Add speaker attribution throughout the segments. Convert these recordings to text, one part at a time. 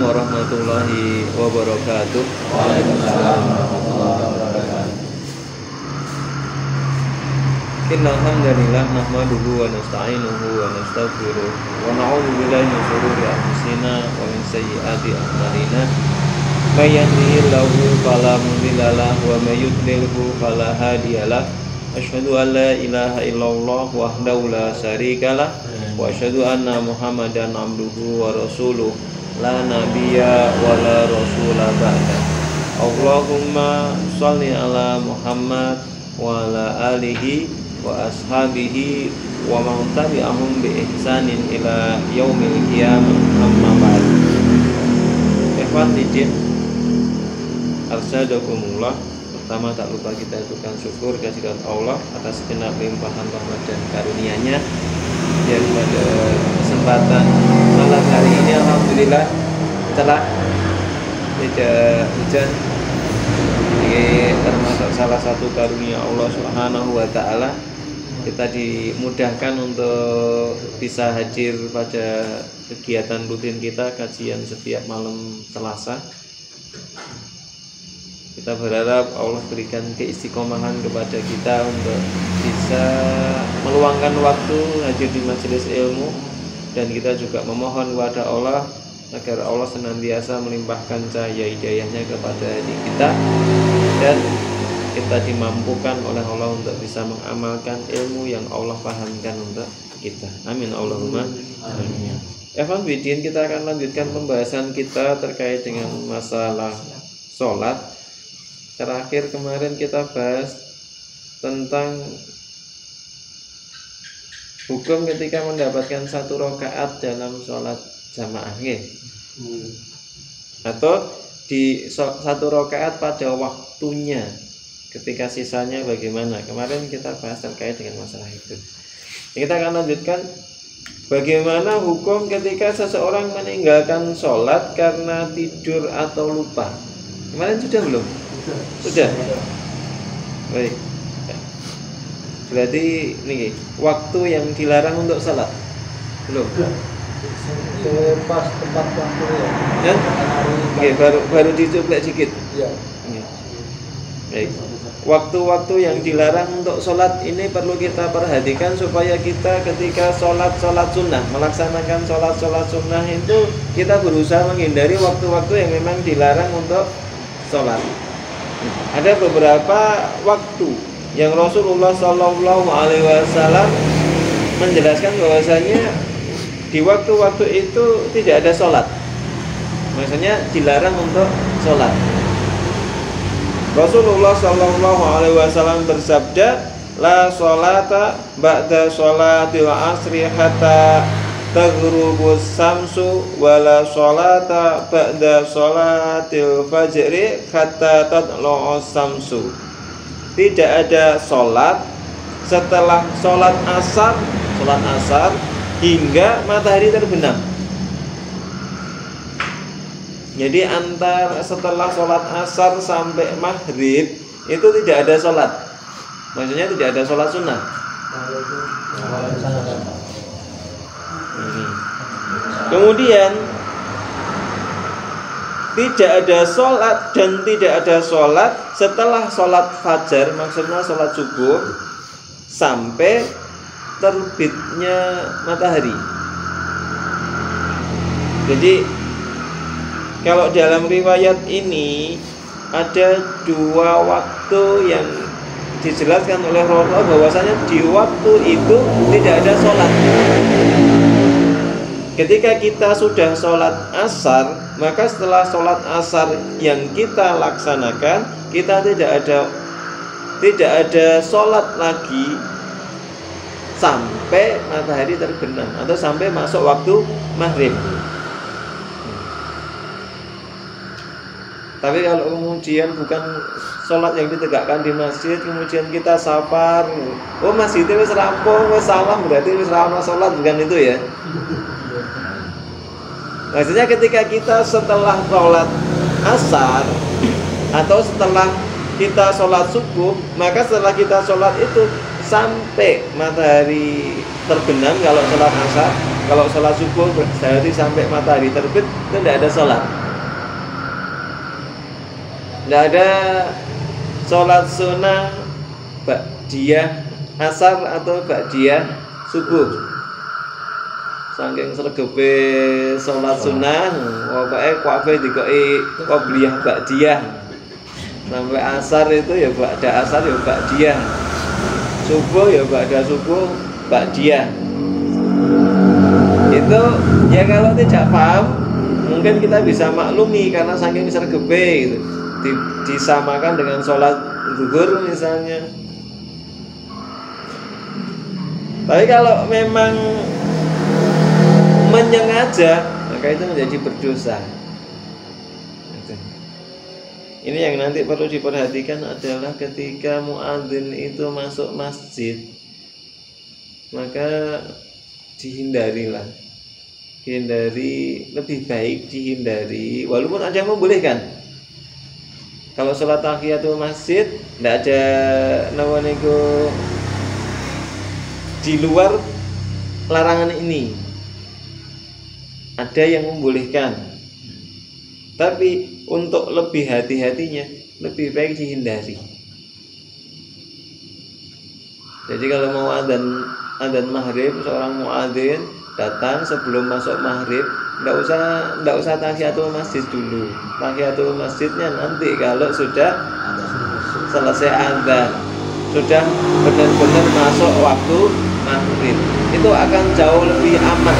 Speaker 1: warahmatullahi wabarakatuh.
Speaker 2: Waalaikumsalam warahmatullahi wabarakatuh.
Speaker 1: Innal hamdalillah nahmaduhu wa nasta'inuhu wa nastaghfiruh wa na'udzu billahi min shururi anfusina wa min sayyiati a'malina. May yahdihillahu fala mudilla lahu wa may yudlilhu fala hadiyalah. Asyhadu an la ilaha illallah wahdahu la syarikalah wa asyhadu anna Muhammadan abduhu wa rasuluh la nabiyya wa la rasula ba'da. Allahumma shalli ala Muhammad wa ala alihi wa ashabihi wa man tabi'ahum bi ihsanin ila yaumil qiyamah, amma ba'd. Ikhwan fillah, arsadakumullah. Pertama tak lupa kita aturkan syukur kehadirat Allah atas segenap limpahan rahmat dan karunia-Nya yang pada kesempatan malam hari ini alhamdulillah telah tidak hujan. Ini termasuk salah satu karunia Allah Subhanahu wa taala. Kita dimudahkan untuk bisa hadir pada kegiatan rutin kita, kajian setiap malam Selasa. Kita berharap Allah berikan keistiqomahan kepada kita untuk bisa meluangkan waktu hadir di majelis ilmu, dan kita juga memohon kepada Allah agar Allah senantiasa melimpahkan cahaya hidayahnya kepada diri kita dan kita dimampukan oleh Allah untuk bisa mengamalkan ilmu yang Allah pahamkan untuk kita. Amin Allahumma amin. Evan Bidin, kita akan lanjutkan pembahasan kita terkait dengan masalah sholat. Terakhir kemarin kita bahas tentang hukum ketika mendapatkan satu rakaat dalam sholat jamaah, atau di satu rakaat pada waktunya, ketika sisanya bagaimana. Kemarin kita bahas terkait dengan masalah itu. Kita akan lanjutkan bagaimana hukum ketika seseorang meninggalkan sholat karena tidur atau lupa. Kemarin sudah belum? Sudah. Baik. Berarti ini waktu yang dilarang untuk salat belum?
Speaker 2: Pas tempat waktu ya.
Speaker 1: Oke, baru dicoba sedikit.
Speaker 2: Iya.
Speaker 1: Baik. Waktu-waktu yang dilarang untuk sholat ini perlu kita perhatikan supaya kita ketika sholat sunnah, melaksanakan sholat sunnah itu kita berusaha menghindari waktu-waktu yang memang dilarang untuk sholat. Ada beberapa waktu yang Rasulullah Shallallahu Alaihi Wasallam menjelaskan bahwasanya di waktu-waktu itu tidak ada sholat, maksudnya dilarang untuk sholat. Rasulullah Shallallahu Alaihi Wasallam bersabda, la sholata ba'da sholatil asri hatta taghrubus samsu wala sholata ba'da sholatil fajri hatta tatlu'us samsu. Tidak ada sholat setelah sholat asar hingga matahari terbenam. Jadi antara setelah sholat asar sampai maghrib itu tidak ada sholat, maksudnya tidak ada sholat sunnah. Kemudian tidak ada sholat dan tidak ada sholat setelah sholat fajar, maksudnya sholat subuh sampai terbitnya matahari. Jadi kalau dalam riwayat ini ada dua waktu yang dijelaskan oleh Rasulullah bahwasanya di waktu itu tidak ada sholat. Ketika kita sudah sholat asar, maka setelah sholat asar yang kita laksanakan, kita tidak ada sholat lagi sampai matahari terbenam atau sampai masuk waktu maghrib. Tapi kalau kemudian bukan sholat yang ditegakkan di masjid, kemudian kita safar, oh masjidnya wis rampung, wis salam, berarti wis ramah sholat, bukan itu ya. Maksudnya ketika kita setelah sholat asar atau setelah kita sholat subuh, maka setelah kita sholat itu sampai matahari terbenam kalau sholat asar, Kalau sholat subuh berarti sampai matahari terbit itu tidak ada sholat. Tidak ada sholat sunnah ba'diyah asar atau ba'diyah subuh. Saking sregepe sholat sunnah, pokoknya kabeh dikoki qobliyah ba'diyah. Sampai asar itu ya ba'da asar ya ba'diyah. Subuh ya ba'da subuh ba'diyah. Itu ya kalau tidak paham mungkin kita bisa maklumi karena saking sregepe gitu. Disamakan dengan sholat zuhur misalnya. Tapi kalau memang menyengaja maka itu menjadi berdosa. Ini yang nanti perlu diperhatikan adalah ketika muadzin itu masuk masjid maka dihindarilah, lebih baik dihindari walaupun ada yang membolehkan. Kalau sholat tahiyatul masjid tidak ada namanya di luar larangan ini, ada yang membolehkan, tapi untuk lebih hati-hatinya lebih baik dihindari. Jadi kalau mau adzan maghrib, seorang muadzin datang sebelum masuk maghrib, tidak usah tahiyatul masjid dulu. Tahiyatul masjidnya nanti kalau sudah selesai adzan, sudah benar-benar masuk waktu maghrib, itu akan jauh lebih aman.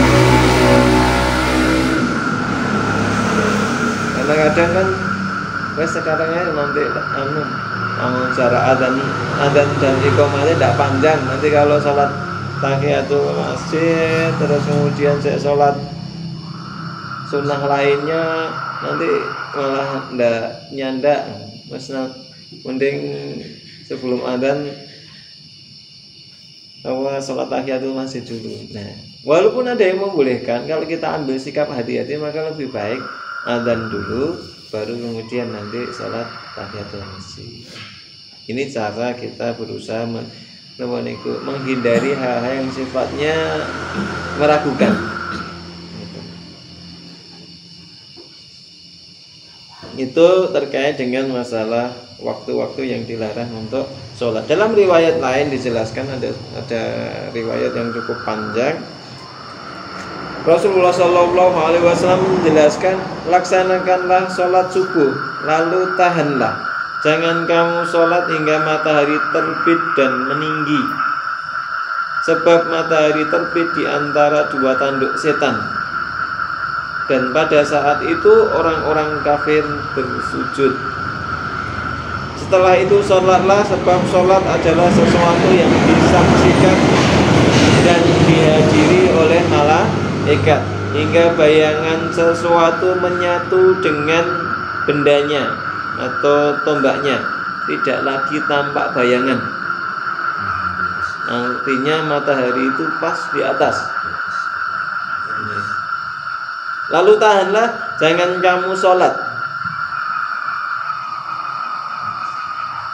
Speaker 1: Karena kadang kan sekarang ya nanti cara adzan dan iqamahnya tidak panjang. Nanti kalau sholat tahiyatul masjid terus kemudian saya sholat sunnah lainnya nanti malah ndak nyandak. Mending sebelum adzan sholat tahiyatul masjid dulu. Nah, walaupun ada yang membolehkan, kalau kita ambil sikap hati-hati maka lebih baik adzan dulu baru kemudian nanti sholat tahiyatul masjid. Ini cara kita berusaha menghindari hal-hal yang sifatnya meragukan. Itu terkait dengan masalah waktu-waktu yang dilarang untuk sholat. Dalam riwayat lain dijelaskan, ada riwayat yang cukup panjang. Rasulullah SAW menjelaskan, laksanakanlah sholat subuh, lalu tahanlah. Jangan kamu sholat hingga matahari terbit dan meninggi, sebab matahari terbit di antara dua tanduk setan. Dan pada saat itu orang-orang kafir bersujud. Setelah itu sholatlah, sebab sholat adalah sesuatu yang disaksikan dan dihadiri oleh malaikat, hingga bayangan sesuatu menyatu dengan bendanya atau tombaknya, tidak lagi tampak bayangan. Artinya matahari itu pas di atas. Lalu tahanlah, jangan kamu sholat,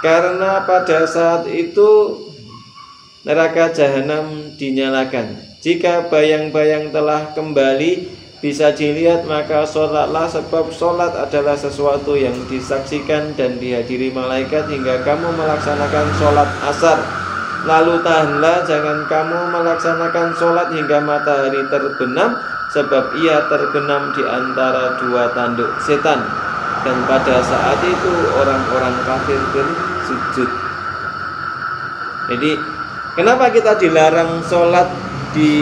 Speaker 1: karena pada saat itu neraka jahanam dinyalakan. Jika bayang-bayang telah kembali bisa dilihat, maka sholatlah, sebab sholat adalah sesuatu yang disaksikan dan dihadiri malaikat, hingga kamu melaksanakan sholat asar. Lalu tahanlah, jangan kamu melaksanakan sholat hingga matahari terbenam, sebab ia terbenam di antara dua tanduk setan. Dan pada saat itu orang-orang kafir bersujud. Jadi kenapa kita dilarang sholat di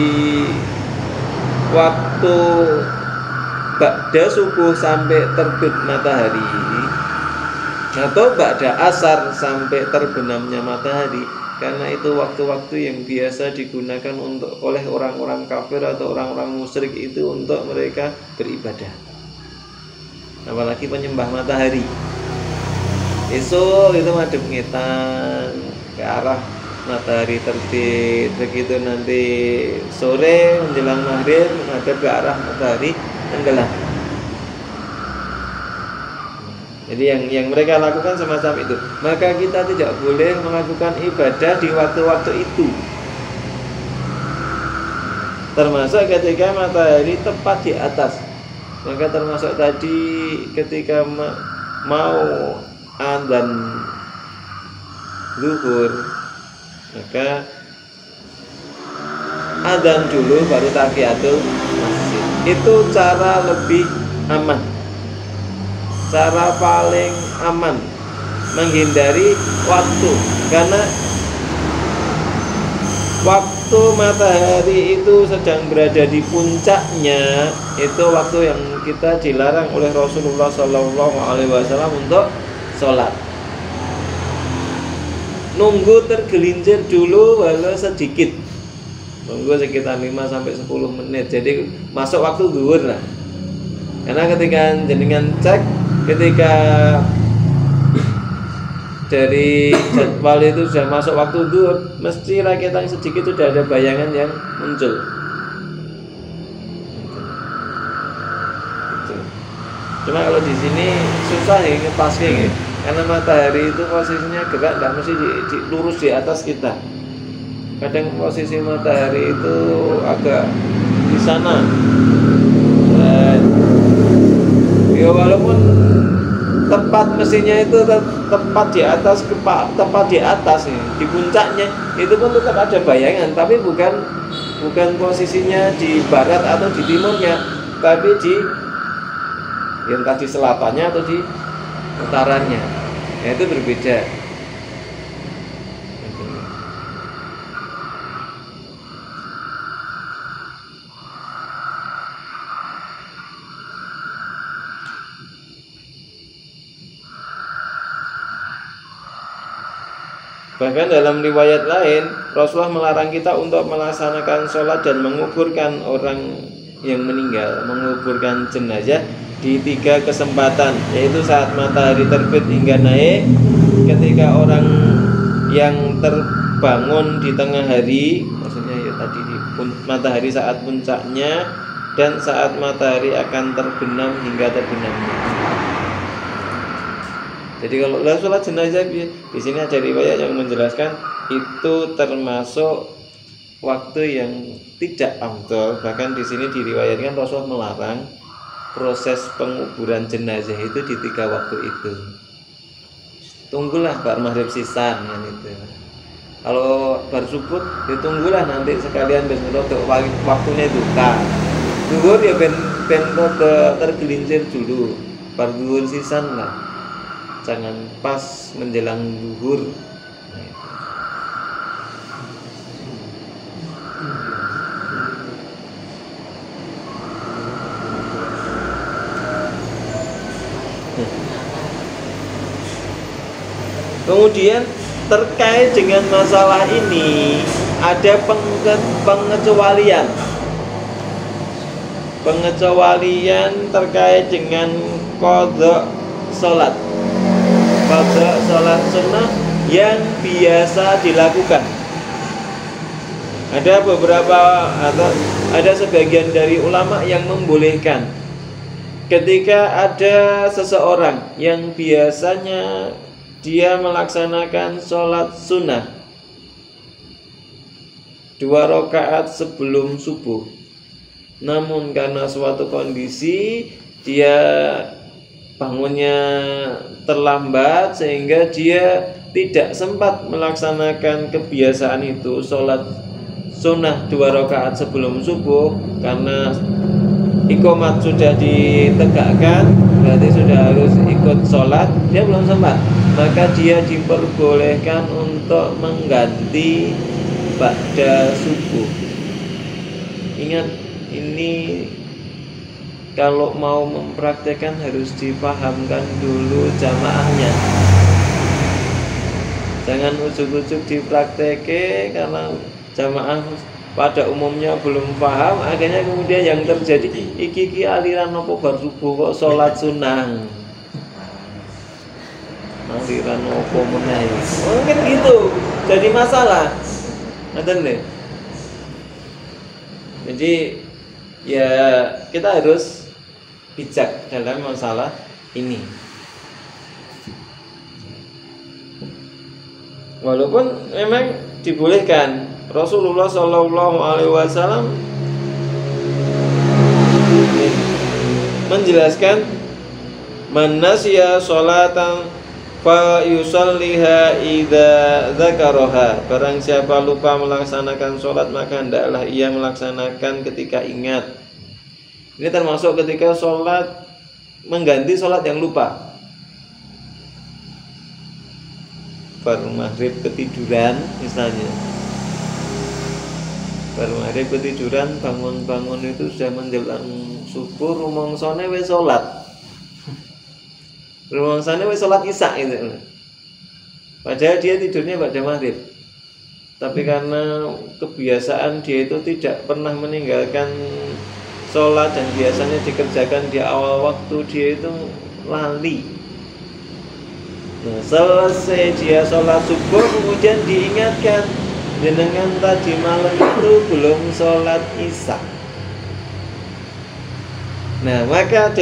Speaker 1: waktu ba'da subuh sampai terbit matahari, atau ba'da asar sampai terbenamnya matahari? Karena itu waktu-waktu yang biasa digunakan oleh orang-orang kafir atau orang-orang musyrik itu untuk mereka beribadah, apalagi penyembah matahari. Esok itu madhep ngetan ke arah matahari terbit, begitu nanti sore menjelang maghrib madhep ke arah matahari tenggelam. Jadi yang mereka lakukan semacam itu. Maka kita tidak boleh melakukan ibadah di waktu-waktu itu. termasuk ketika matahari tepat di atas. Maka termasuk tadi ketika mau adzan zuhur, maka adzan dulu baru tahiyatul masjid. Itu cara lebih aman, cara paling aman menghindari waktu, karena waktu matahari itu sedang berada di puncaknya, itu waktu yang kita dilarang oleh Rasulullah SAW untuk sholat. Nunggu tergelincir dulu walau sedikit, nunggu sekitar 5-10 menit, jadi masuk waktu zuhur lah. Karena ketika jenengan cek, ketika dari jadwal itu sudah masuk waktu zuhur, mesti rakyat sedikit sudah ada bayangan yang muncul. Cuma kalau di sini susah ya ngepasnya, karena matahari itu posisinya gerak, nggak mesti lurus di atas kita. Kadang posisi matahari itu agak di sana. Dan ya walaupun tepat mesinnya itu tepat di atas tepat di atas nih, di puncaknya itu pun tetap ada bayangan, tapi bukan posisinya di barat atau di timurnya, tapi di yang tadi selatannya atau di utaranya. Ya, itu berbeda. Bahkan dalam riwayat lain, Rasulullah melarang kita untuk melaksanakan sholat dan menguburkan orang yang meninggal, menguburkan jenazah di 3 kesempatan, yaitu saat matahari terbit hingga naik, ketika orang yang terbangun di tengah hari, maksudnya ya tadi di matahari saat puncaknya, dan saat matahari akan terbenam hingga terbenamnya. Jadi kalau sholat jenazah di sini ada riwayat yang menjelaskan itu termasuk waktu yang tidak afdol. Bahkan di sini diriwayatkan Rasulullah melarang proses penguburan jenazah itu di 3 waktu itu. Tunggulah bar maghrib sisan kan itu. Kalau bar subuh ditunggulah nanti sekalian besok waktunya duka. Zuhur ya ben tergelincir dulu. Bar zuhur sisan lah. Jangan pas menjelang zuhur. Kemudian terkait dengan masalah ini ada pengecualian terkait dengan qadha sholat sunnah yang biasa dilakukan. Ada beberapa atau ada sebagian dari ulama yang membolehkan ketika ada seseorang yang biasanya dia melaksanakan sholat sunnah 2 rakaat sebelum subuh, namun karena suatu kondisi dia bangunnya terlambat sehingga dia tidak sempat melaksanakan kebiasaan itu, sholat sunnah 2 rakaat sebelum subuh, karena iqomat sudah ditegakkan, berarti sudah harus ikut sholat, dia belum sempat, maka dia diperbolehkan untuk mengganti ba'da subuh. Ingat, ini kalau mau mempraktekkan harus dipahamkan dulu jamaahnya. Jangan ujuk-ujuk dipraktekke karena jamaah pada umumnya belum paham, akhirnya kemudian yang terjadi iki aliran nopo bar subuh kok sholat sunnah, aliran nopo meneh, mungkin gitu jadi masalah. Ngerti deh. Jadi ya kita harus bijak dalam masalah ini. Walaupun memang dibolehkan, Rasulullah SAW menjelaskan man nasiya sholatan fa yusalliha idza dzakaraha. Barang siapa lupa melaksanakan sholat maka hendaklah ia melaksanakan ketika ingat. Ini termasuk ketika sholat mengganti sholat yang lupa. Baru maghrib ketiduran misalnya, baru maghrib ketiduran, bangun-bangun itu sudah menjelang subuh, rumongsone wis sholat. Rumongsone wis sholat isya gitu. Padahal dia tidurnya pada maghrib. Tapi karena kebiasaan dia itu tidak pernah meninggalkan sholat dan biasanya dikerjakan di awal waktu, dia itu lali. Nah, selesai dia sholat subuh kemudian diingatkan, jenengan tadi malam itu belum sholat isya. Nah, maka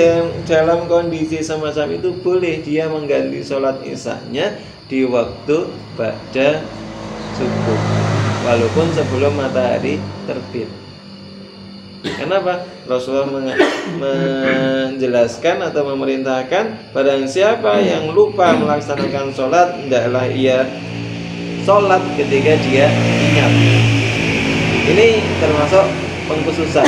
Speaker 1: dalam kondisi semacam itu boleh dia mengganti sholat isyanya di waktu ba'da subuh, walaupun sebelum matahari terbit. Kenapa? Rasulullah menjelaskan atau memerintahkan barang siapa yang lupa melaksanakan sholat, hendaklah ia sholat ketika dia ingat. Ini termasuk pengkhususan.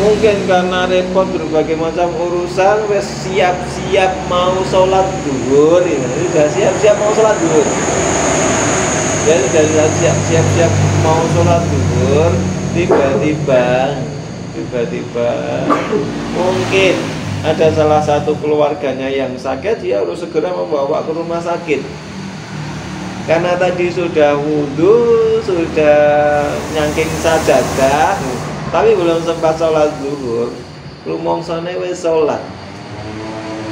Speaker 1: Mungkin karena repot berbagai macam urusan, wes siap-siap mau sholat zuhur, ya. Sudah siap-siap mau sholat zuhur. Ya sudah siap-siap mau sholat zuhur, tiba-tiba mungkin ada salah satu keluarganya yang sakit, dia harus segera membawa ke rumah sakit. Karena tadi sudah wudhu, sudah nyangking sajadah, tapi belum sempat sholat zuhur, rumongsone wis sholat.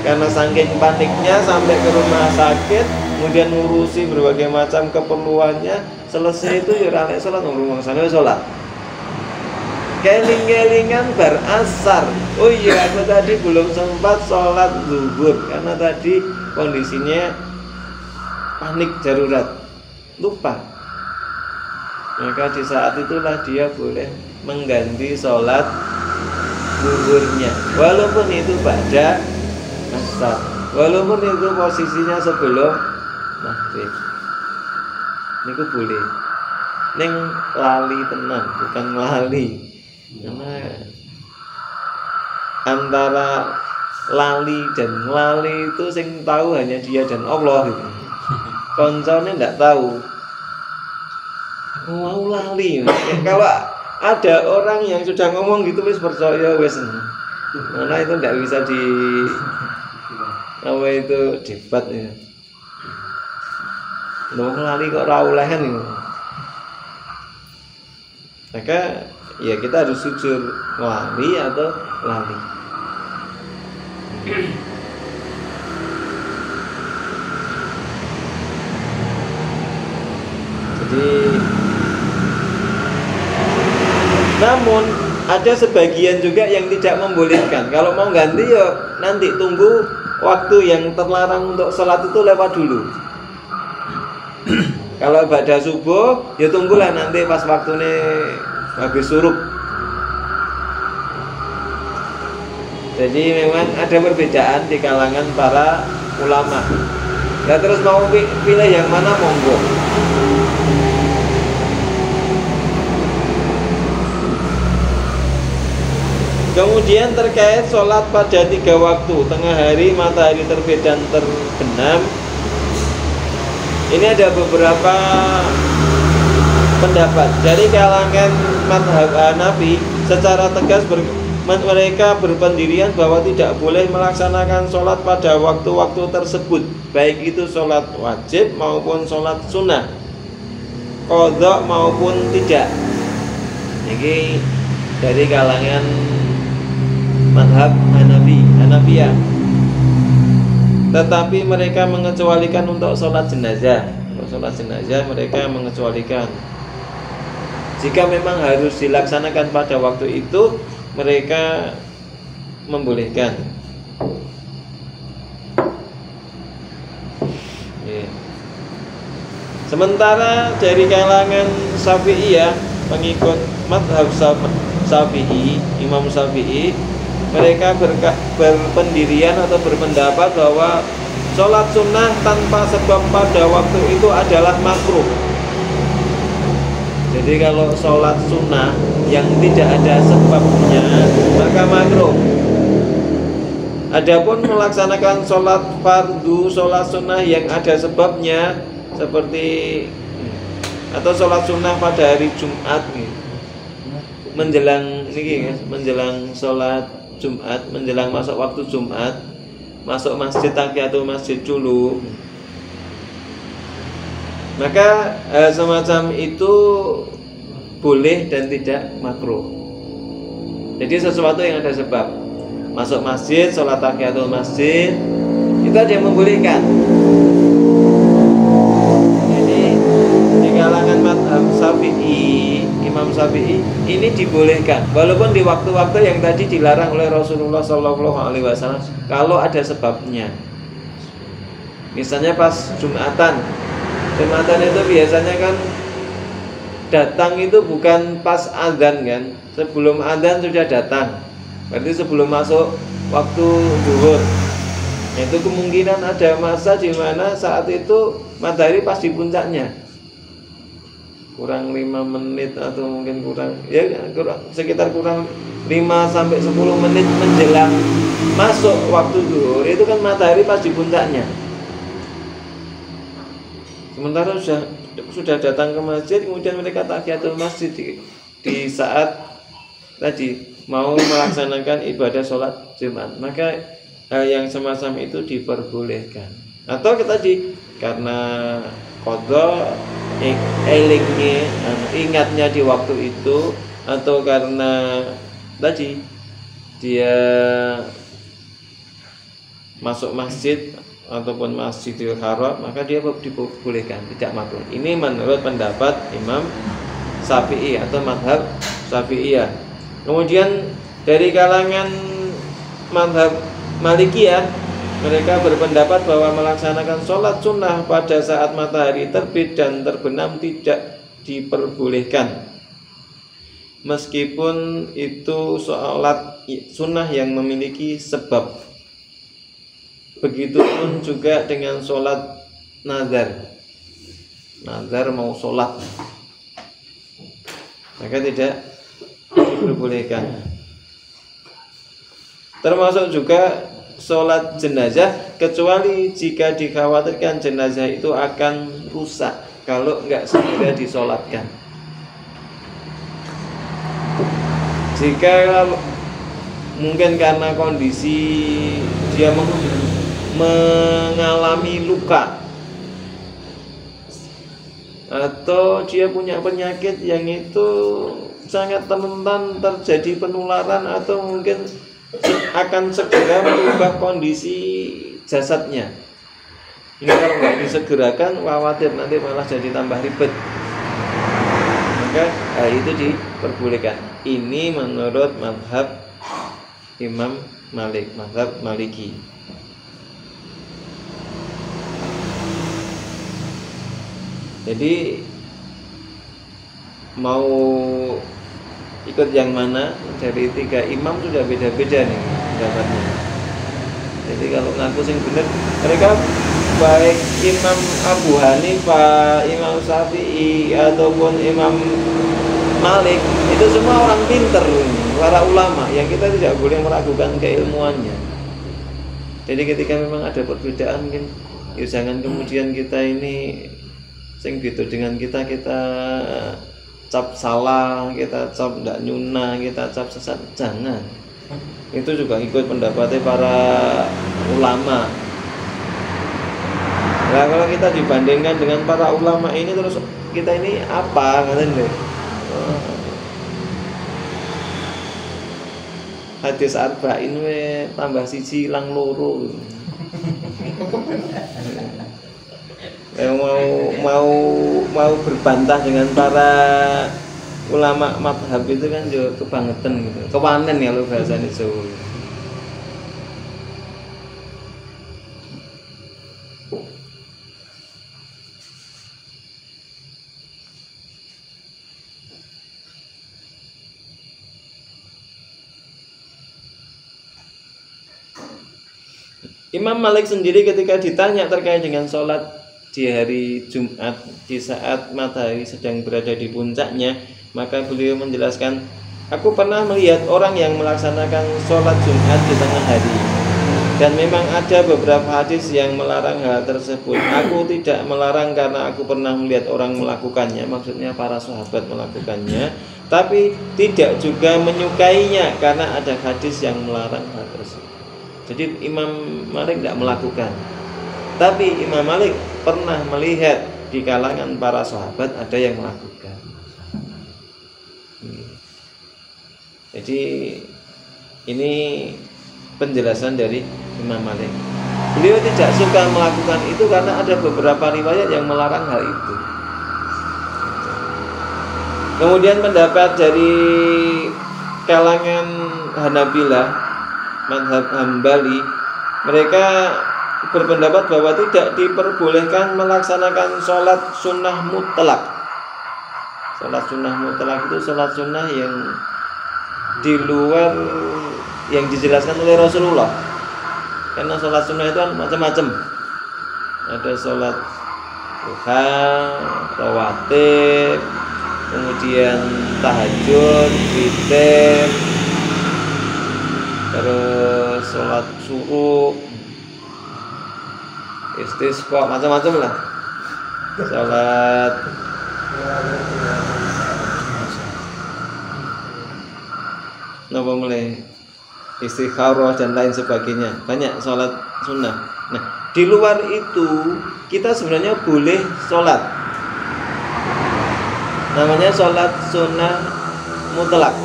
Speaker 1: Karena saking paniknya sampai ke rumah sakit, kemudian ngurusi berbagai macam keperluannya, selesai itu ya rame sholat, rumongsone wis sholat. Keling-kelingan bar asar, oh iya aku tadi belum sempat sholat zuhur karena tadi kondisinya panik darurat, lupa. Maka di saat itulah dia boleh mengganti sholat zuhurnya, walaupun itu pada asar, walaupun itu posisinya sebelum maghrib. Ini boleh. Neng lali tenan, bukan lali. Karena antara lali dan lali itu sing tahu hanya dia dan Allah gitu. Koncone ndak tahu. Mau lali. Kalau ada orang yang sudah ngomong gitu wis percaya wis. Mana itu ndak bisa di apa itu debat ya. Ngomong lali kok ra olehan itu. Maka ya kita harus jujur, lali atau lali. Jadi, namun ada sebagian juga yang tidak membolehkan. Kalau mau ganti ya nanti tunggu waktu yang terlarang untuk sholat itu lewat dulu. Kalau ba'da subuh ya tunggulah nanti pas waktunya habis surup. Jadi memang ada perbedaan di kalangan para ulama. Ya terus mau pilih yang mana monggo. Kemudian terkait sholat pada 3 waktu, tengah hari, matahari terbit dan terbenam, ini ada beberapa pendapat dari kalangan mazhab Hanafi. Secara tegas mereka berpendirian bahwa tidak boleh melaksanakan sholat pada waktu-waktu tersebut, baik itu sholat wajib maupun sholat sunnah, qadha maupun tidak. Ini dari kalangan mazhab Hanafiyah. Tetapi mereka mengecualikan untuk sholat jenazah. Untuk sholat jenazah mereka mengecualikan. Jika memang harus dilaksanakan pada waktu itu, mereka membolehkan. Sementara dari kalangan Syafi'iyah, pengikut madhab Syafi'i, Imam Syafi'i, mereka berpendirian atau berpendapat bahwa sholat sunnah tanpa sebab pada waktu itu adalah makruh. Jadi kalau sholat sunnah yang tidak ada sebabnya maka makruh. Adapun melaksanakan sholat fardu, sholat sunnah yang ada sebabnya seperti atau sholat sunnah pada hari Jumat menjelang menjelang sholat Jumat, menjelang masuk waktu Jumat, masuk masjid tahiyatul masjid dulu, maka semacam itu boleh dan tidak makruh. Jadi sesuatu yang ada sebab, masuk masjid, sholat tahiyatul masjid, itu ada yang membolehkan. Jadi di kalangan madhab Syafi'i, Imam Syafi'i ini dibolehkan, walaupun di waktu-waktu yang tadi dilarang oleh Rasulullah SAW kalau ada sebabnya. Misalnya pas Jumatan itu biasanya kan datang itu bukan pas adzan kan, sebelum adzan sudah datang, berarti sebelum masuk waktu zuhur. Itu kemungkinan ada masa di mana saat itu matahari pas di puncaknya, kurang 5 menit atau mungkin sekitar kurang 5 sampai 10 menit menjelang masuk waktu zuhur, itu kan matahari pas di puncaknya. Sementara sudah datang ke masjid, kemudian mereka tahiyatul masjid di saat tadi mau melaksanakan ibadah sholat Jumat, maka hal yang semacam itu diperbolehkan. Atau kita karena qadha ingatnya di waktu itu, atau karena tadi dia masuk masjid ataupun Masjidil Haram, maka dia dibolehkan, tidak makruh. Ini menurut pendapat Imam Syafi'i atau madhab Syafi'iyah. Kemudian dari kalangan madhab Malikiyah, mereka berpendapat bahwa melaksanakan sholat sunnah pada saat matahari terbit dan terbenam tidak diperbolehkan, meskipun itu sholat sunnah yang memiliki sebab. Begitupun juga dengan sholat nazar mau sholat, maka tidak diperbolehkan. Termasuk juga sholat jenazah, kecuali jika dikhawatirkan jenazah itu akan rusak kalau enggak segera disolatkan. Jika mungkin karena kondisi dia mengalami luka, atau dia punya penyakit yang itu sangat rentan terjadi penularan, atau mungkin akan segera merubah kondisi jasadnya. Ini kalau nggak disegerakan, khawatir nanti malah jadi tambah ribet, maka itu diperbolehkan. Ini menurut mazhab Imam Malik, mazhab Maliki. Jadi mau ikut yang mana dari 3 imam sudah beda-beda nih pendapatnya. Jadi kalau ngaku sing bener, mereka baik Imam Abu Hanifah, Imam Syafi'i ataupun Imam Malik, itu semua orang pinter, para ulama yang kita tidak boleh meragukan keilmuannya. Jadi ketika memang ada perbedaan, mungkin ya jangan kemudian kita ini sing gitu dengan kita cap salah, kita cap ndak nyunah, kita cap sesat, jangan. Itu juga ikut pendapatnya para ulama. Nah, kalau kita dibandingkan dengan para ulama ini, terus kita ini apa ngaten deh? Hadis arba'in we tambah siji ilang loro. Mau berbantah dengan para ulama madhab itu kan juga kebangetan gitu, kewanen ya lo bahasanya Jawa. Imam Malik sendiri ketika ditanya terkait dengan sholat di hari Jumat di saat matahari sedang berada di puncaknya, maka beliau menjelaskan, aku pernah melihat orang yang melaksanakan sholat Jumat di tengah hari, dan memang ada beberapa hadis yang melarang hal tersebut. Aku tidak melarang karena aku pernah melihat orang melakukannya, maksudnya para sahabat melakukannya, tapi tidak juga menyukainya karena ada hadis yang melarang hal tersebut. Jadi Imam Malik tidak melakukan, tapi Imam Malik pernah melihat di kalangan para sahabat ada yang melakukan. Jadi ini penjelasan dari Imam Malik. Beliau tidak suka melakukan itu karena ada beberapa riwayat yang melarang hal itu. Kemudian pendapat dari kalangan Hanabilah, mazhab Hambali, mereka berpendapat bahwa tidak diperbolehkan melaksanakan sholat sunnah mutlak. Sholat sunnah mutlak itu sholat sunnah yang di luar yang dijelaskan oleh Rasulullah. Karena sholat sunnah itu kan macam-macam. Ada sholat duha, rawatib, kemudian tahajud, witir, terus sholat subuh, istisqa, macam-macam lah. Sholat napa mulai istikharah dan lain sebagainya, banyak sholat sunnah. Nah, di luar itu kita sebenarnya boleh sholat, namanya sholat sunnah mutlak,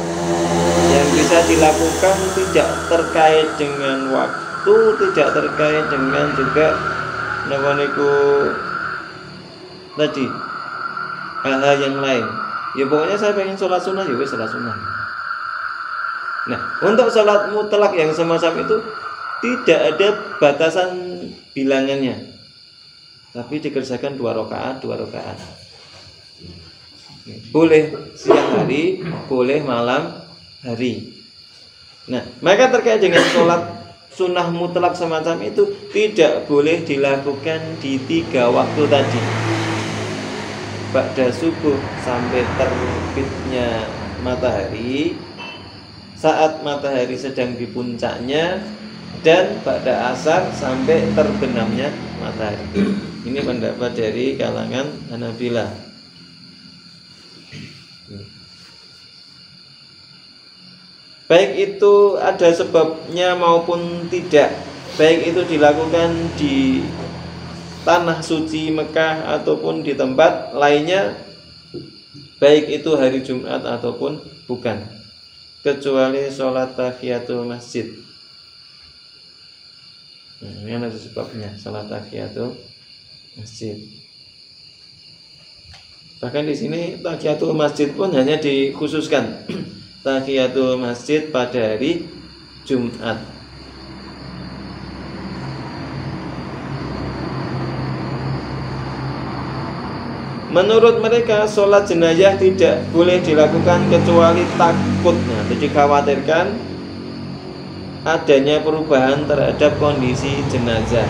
Speaker 1: yang bisa dilakukan tidak terkait dengan waktu, tidak terkait dengan juga niku tadi hal-hal yang lain. Ya pokoknya saya pengen sholat sunnah, ya wis sholat sunnah. Nah, untuk sholat mutlak yang semacam itu tidak ada batasan bilangannya, tapi dikerjakan 2 rakaat, 2 rakaat. Boleh siang hari, boleh malam hari. Nah, maka terkait dengan sholat sunnah mutlak semacam itu tidak boleh dilakukan di 3 waktu tadi, ba'da subuh sampai terbitnya matahari, saat matahari sedang di puncaknya, dan ba'da asar sampai terbenamnya matahari. Ini pendapat dari kalangan Hanabilah. Baik itu ada sebabnya maupun tidak, baik itu dilakukan di tanah suci Mekah ataupun di tempat lainnya, baik itu hari Jumat ataupun bukan, kecuali sholat tahiyatul masjid. Ini ada sebabnya, sholat tahiyatul masjid. Bahkan di sini tahiyatul masjid pun hanya dikhususkan tahiyatul masjid pada hari Jumat. Menurut mereka sholat jenazah tidak boleh dilakukan kecuali takutnya, dikhawatirkan adanya perubahan terhadap kondisi jenazah.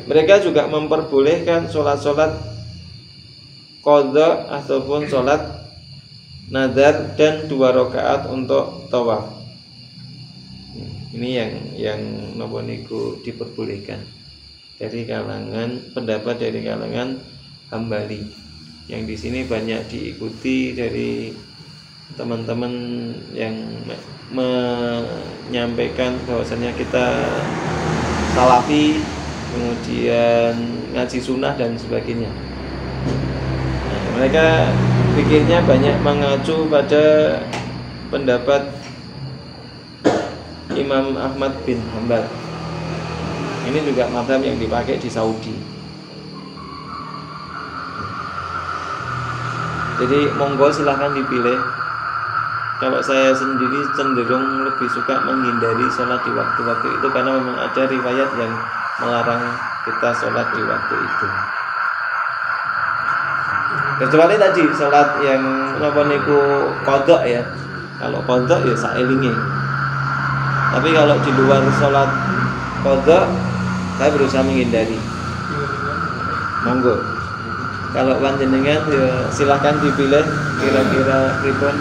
Speaker 1: Mereka juga memperbolehkan sholat-sholat qadha ataupun sholat nadar dan 2 rakaat untuk tawaf. Ini yang napa niku diperbolehkan dari kalangan pendapat dari kalangan Hambali, yang di sini banyak diikuti dari teman-teman yang menyampaikan bahwasanya kita salafi, kemudian ngaji sunnah dan sebagainya. Nah, mereka pikirnya banyak mengacu pada pendapat Imam Ahmad bin Hanbal. Ini juga mazhab yang dipakai di Saudi. Jadi monggo silahkan dipilih. Kalau saya sendiri cenderung lebih suka menghindari sholat di waktu-waktu itu, karena memang ada riwayat yang melarang kita sholat di waktu itu. Kecuali tadi sholat yang napa niku qadha ya. Kalau qadha ya saelinge. Tapi kalau di luar sholat qadha, saya berusaha menghindari. Monggo. Kalau panjenengan ya silahkan dipilih kira-kira pripun.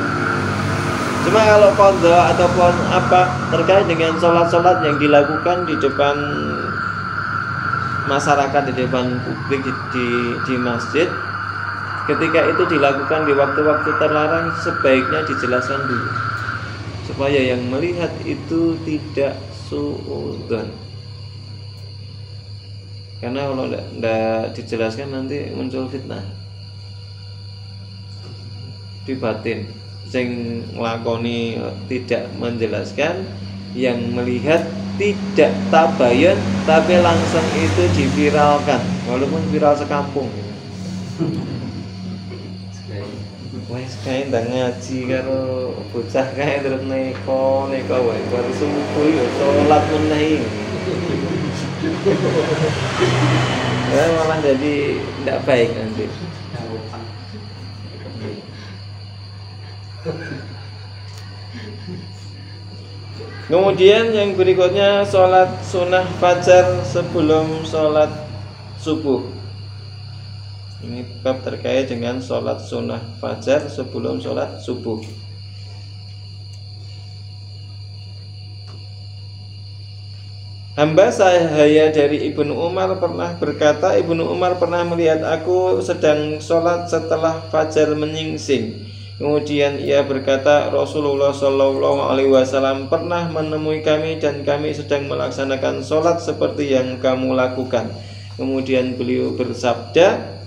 Speaker 1: Cuma kalau qadha ataupun apa terkait dengan sholat-sholat yang dilakukan di depan masyarakat, di depan publik, di masjid, ketika itu dilakukan di waktu-waktu terlarang, sebaiknya dijelaskan dulu supaya yang melihat itu tidak suudzon. Karena kalau tidak dijelaskan nanti muncul fitnah di batin. Sing nglakoni tidak menjelaskan, yang melihat tidak tabayun tapi langsung itu diviralkan, walaupun viral sekampung. Wes kae ndang ngaji karo bocah kae terus neko wae baru subuh yo salat meneh. Ya malah jadi tidak baik nanti. Kemudian yang berikutnya sholat sunnah fajar sebelum sholat subuh. Ini bab terkait dengan sholat sunnah fajar sebelum sholat subuh. Hamba sahaya dari Ibnu Umar pernah berkata, Ibnu Umar pernah melihat aku sedang sholat setelah fajar menyingsing. Kemudian ia berkata, Rasulullah Shallallahu Alaihi Wasallam pernah menemui kami dan kami sedang melaksanakan sholat seperti yang kamu lakukan. Kemudian beliau bersabda,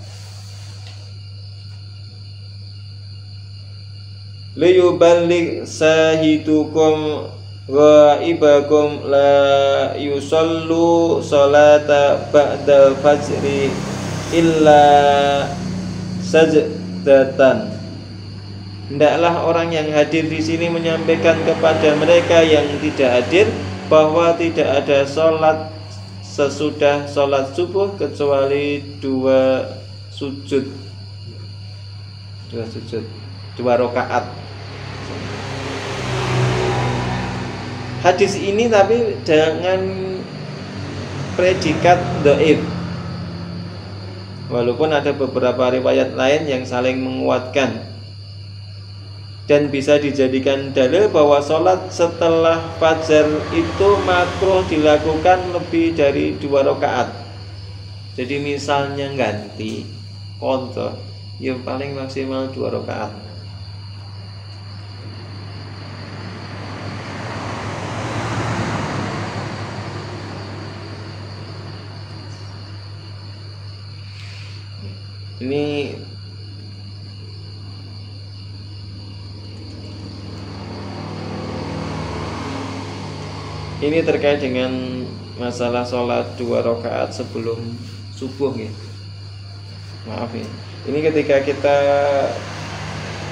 Speaker 1: liyuballigh sahidukum ghaibakum la yusallu salata ba'dal fajri illa sajdatan. Hendaklah orang yang hadir di sini menyampaikan kepada mereka yang tidak hadir bahwa tidak ada sholat sesudah sholat subuh kecuali dua sujud, dua rakaat. Hadis ini tapi dengan predikat dhaif, walaupun ada beberapa riwayat lain yang saling menguatkan, dan bisa dijadikan dalil bahwa sholat setelah fajar itu makruh dilakukan lebih dari 2 rakaat. Jadi misalnya ganti qadha, ya paling maksimal 2 rakaat. Ini terkait dengan masalah sholat 2 rakaat sebelum subuh ya. Maaf ya. Ini ketika kita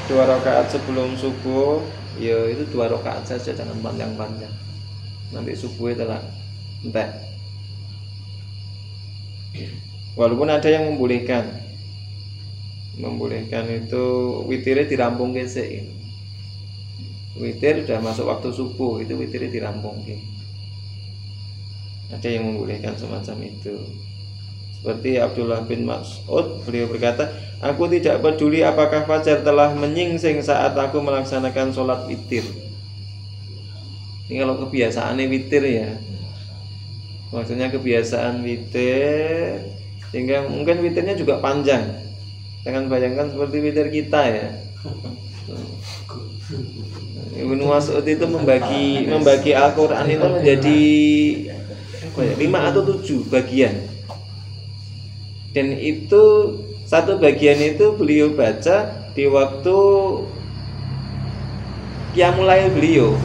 Speaker 1: 2 rakaat sebelum subuh, ya itu 2 rakaat saja, jangan panjang-panjang. Nanti subuhnya telah entah. Walaupun ada yang membolehkan itu witirnya dirampung kesek. Witir sudah masuk waktu subuh, itu witirnya dirampung. Ada yang membolehkan semacam itu. Seperti Abdullah bin Mas'ud, beliau berkata, aku tidak peduli apakah fajar telah menyingsing saat aku melaksanakan sholat witir. Ini kalau kebiasaannya witir ya, maksudnya kebiasaan witir, sehingga mungkin witirnya juga panjang. Jangan bayangkan seperti witir kita ya. Ibnu Mas'ud itu membagi Al-Quran itu menjadi 5 atau 7 bagian. Dan itu satu bagian itu beliau baca di waktu qiyamul lail beliau.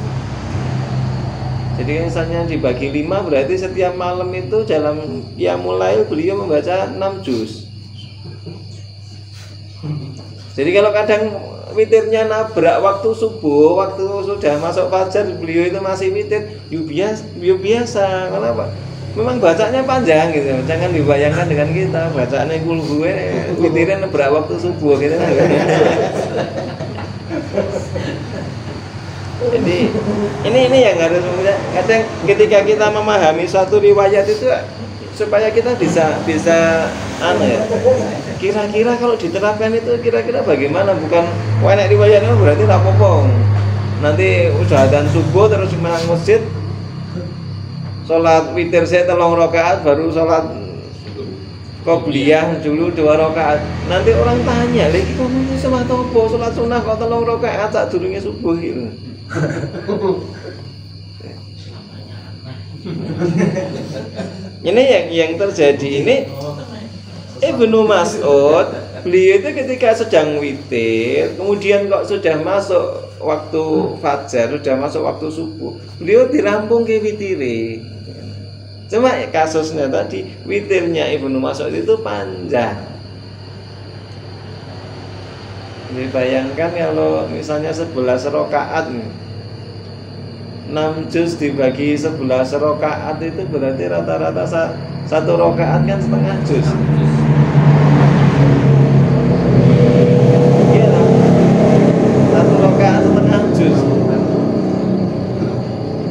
Speaker 1: Jadi misalnya dibagi 5, berarti setiap malam itu dalam qiyamul lail beliau membaca 6 juz. Jadi kalau kadang witirnya nabrak waktu subuh, waktu sudah masuk fajar, beliau itu masih witir, biasa. Kenapa? Memang bacanya panjang gitu. Jangan dibayangkan dengan kita bacaannya gue witirnya nabrak waktu subuh gitu. Jadi ini yang harus kadang ketika kita memahami suatu riwayat itu supaya kita bisa ya. Kira-kira kalau diterapkan itu kira-kira bagaimana? Bukan enak riwayatnya berarti tak apa-apa. Nanti udah adzan subuh terus menang masjid, sholat witir saya 3 rakaat baru sholat qobliyah dulu 2 rakaat. Nanti orang tanya, lagi kamu ini sholat apa? Sholat sunnah kok 3 rakaat saat durungnya subuh gitu. Ini yang terjadi ini Ibnu Mas'ud, beliau itu ketika sedang witir, kemudian kok sudah masuk waktu fajar, sudah masuk waktu subuh, beliau dirampung ke witire. Cuma kasusnya tadi witirnya Ibnu Mas'ud itu panjang. Jadi bayangkan kalau misalnya 11 rakaat, 6 juz dibagi 11 rakaat itu berarti rata-rata 1 rakaat kan setengah juz. Iya lah, 1 rakaat setengah juz.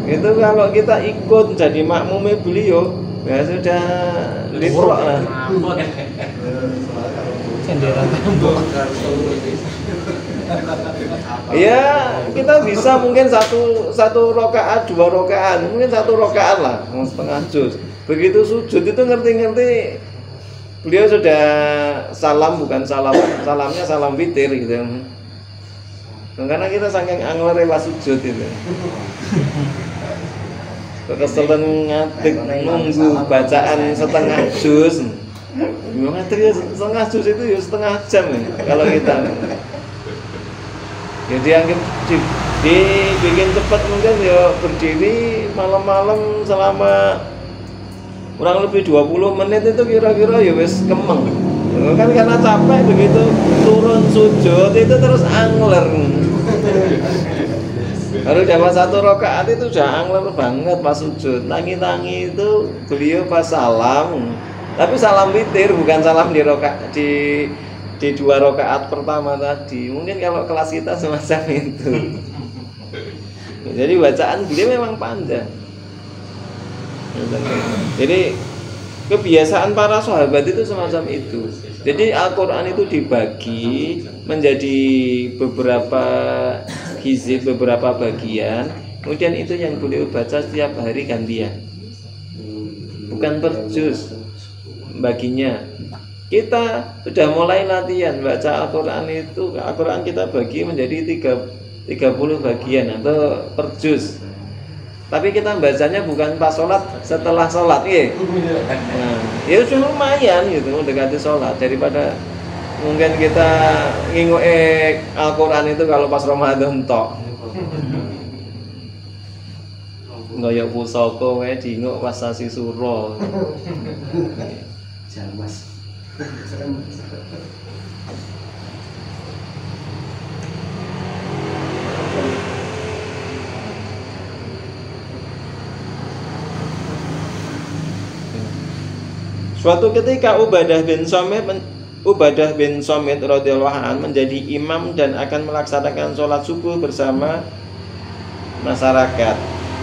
Speaker 1: Itu kalau kita ikut jadi makmumnya beliau, ya sudah litrok lah. Ya kita bisa mungkin satu rakaat 2 rakaat, mungkin 1 rakaat lah, setengah juz. Begitu sujud itu ngerti-ngerti beliau sudah salam, bukan salamnya salam witir gitu. Karena kita saking angler pas sujud itu. Kekeselan ngatik nunggu bacaan setengah juz. Ngatik ya setengah juz itu ya setengah jam ya kalau kita. Jadi yang dibikin cepat mungkin ya berdiri malam-malam selama kurang lebih 20 menit itu kira-kira ya wis kemeng. Kan karena capek begitu turun sujud itu terus angler. Baru dapat 1 rakaat itu udah angler banget pas sujud. Tangi-tangi itu beliau pas salam. Tapi salam witir bukan salam di 2 rakaat pertama tadi. Mungkin kalau kelas kita semacam itu. Jadi bacaan beliau memang panjang. Jadi kebiasaan para sahabat itu semacam itu. Jadi Al-Quran itu dibagi menjadi beberapa hizib, beberapa bagian. Kemudian itu yang beliau baca setiap hari gantian. Bukan per juz baginya. Kita sudah mulai latihan baca Al-Quran itu. Al-Quran kita bagi menjadi 30 bagian atau per juz. Tapi kita bacanya bukan pas sholat, setelah sholat, iya. Nah, ya sudah lumayan gitu, mendekati sholat daripada mungkin kita nginguk Al-Quran itu kalau pas Ramadan tok. Ngoyok pusaka wae diinguk pas sasi suro. Jamas. Suatu ketika Ubadah bin Somit radhiyallahu anhu menjadi imam dan akan melaksanakan sholat subuh bersama masyarakat.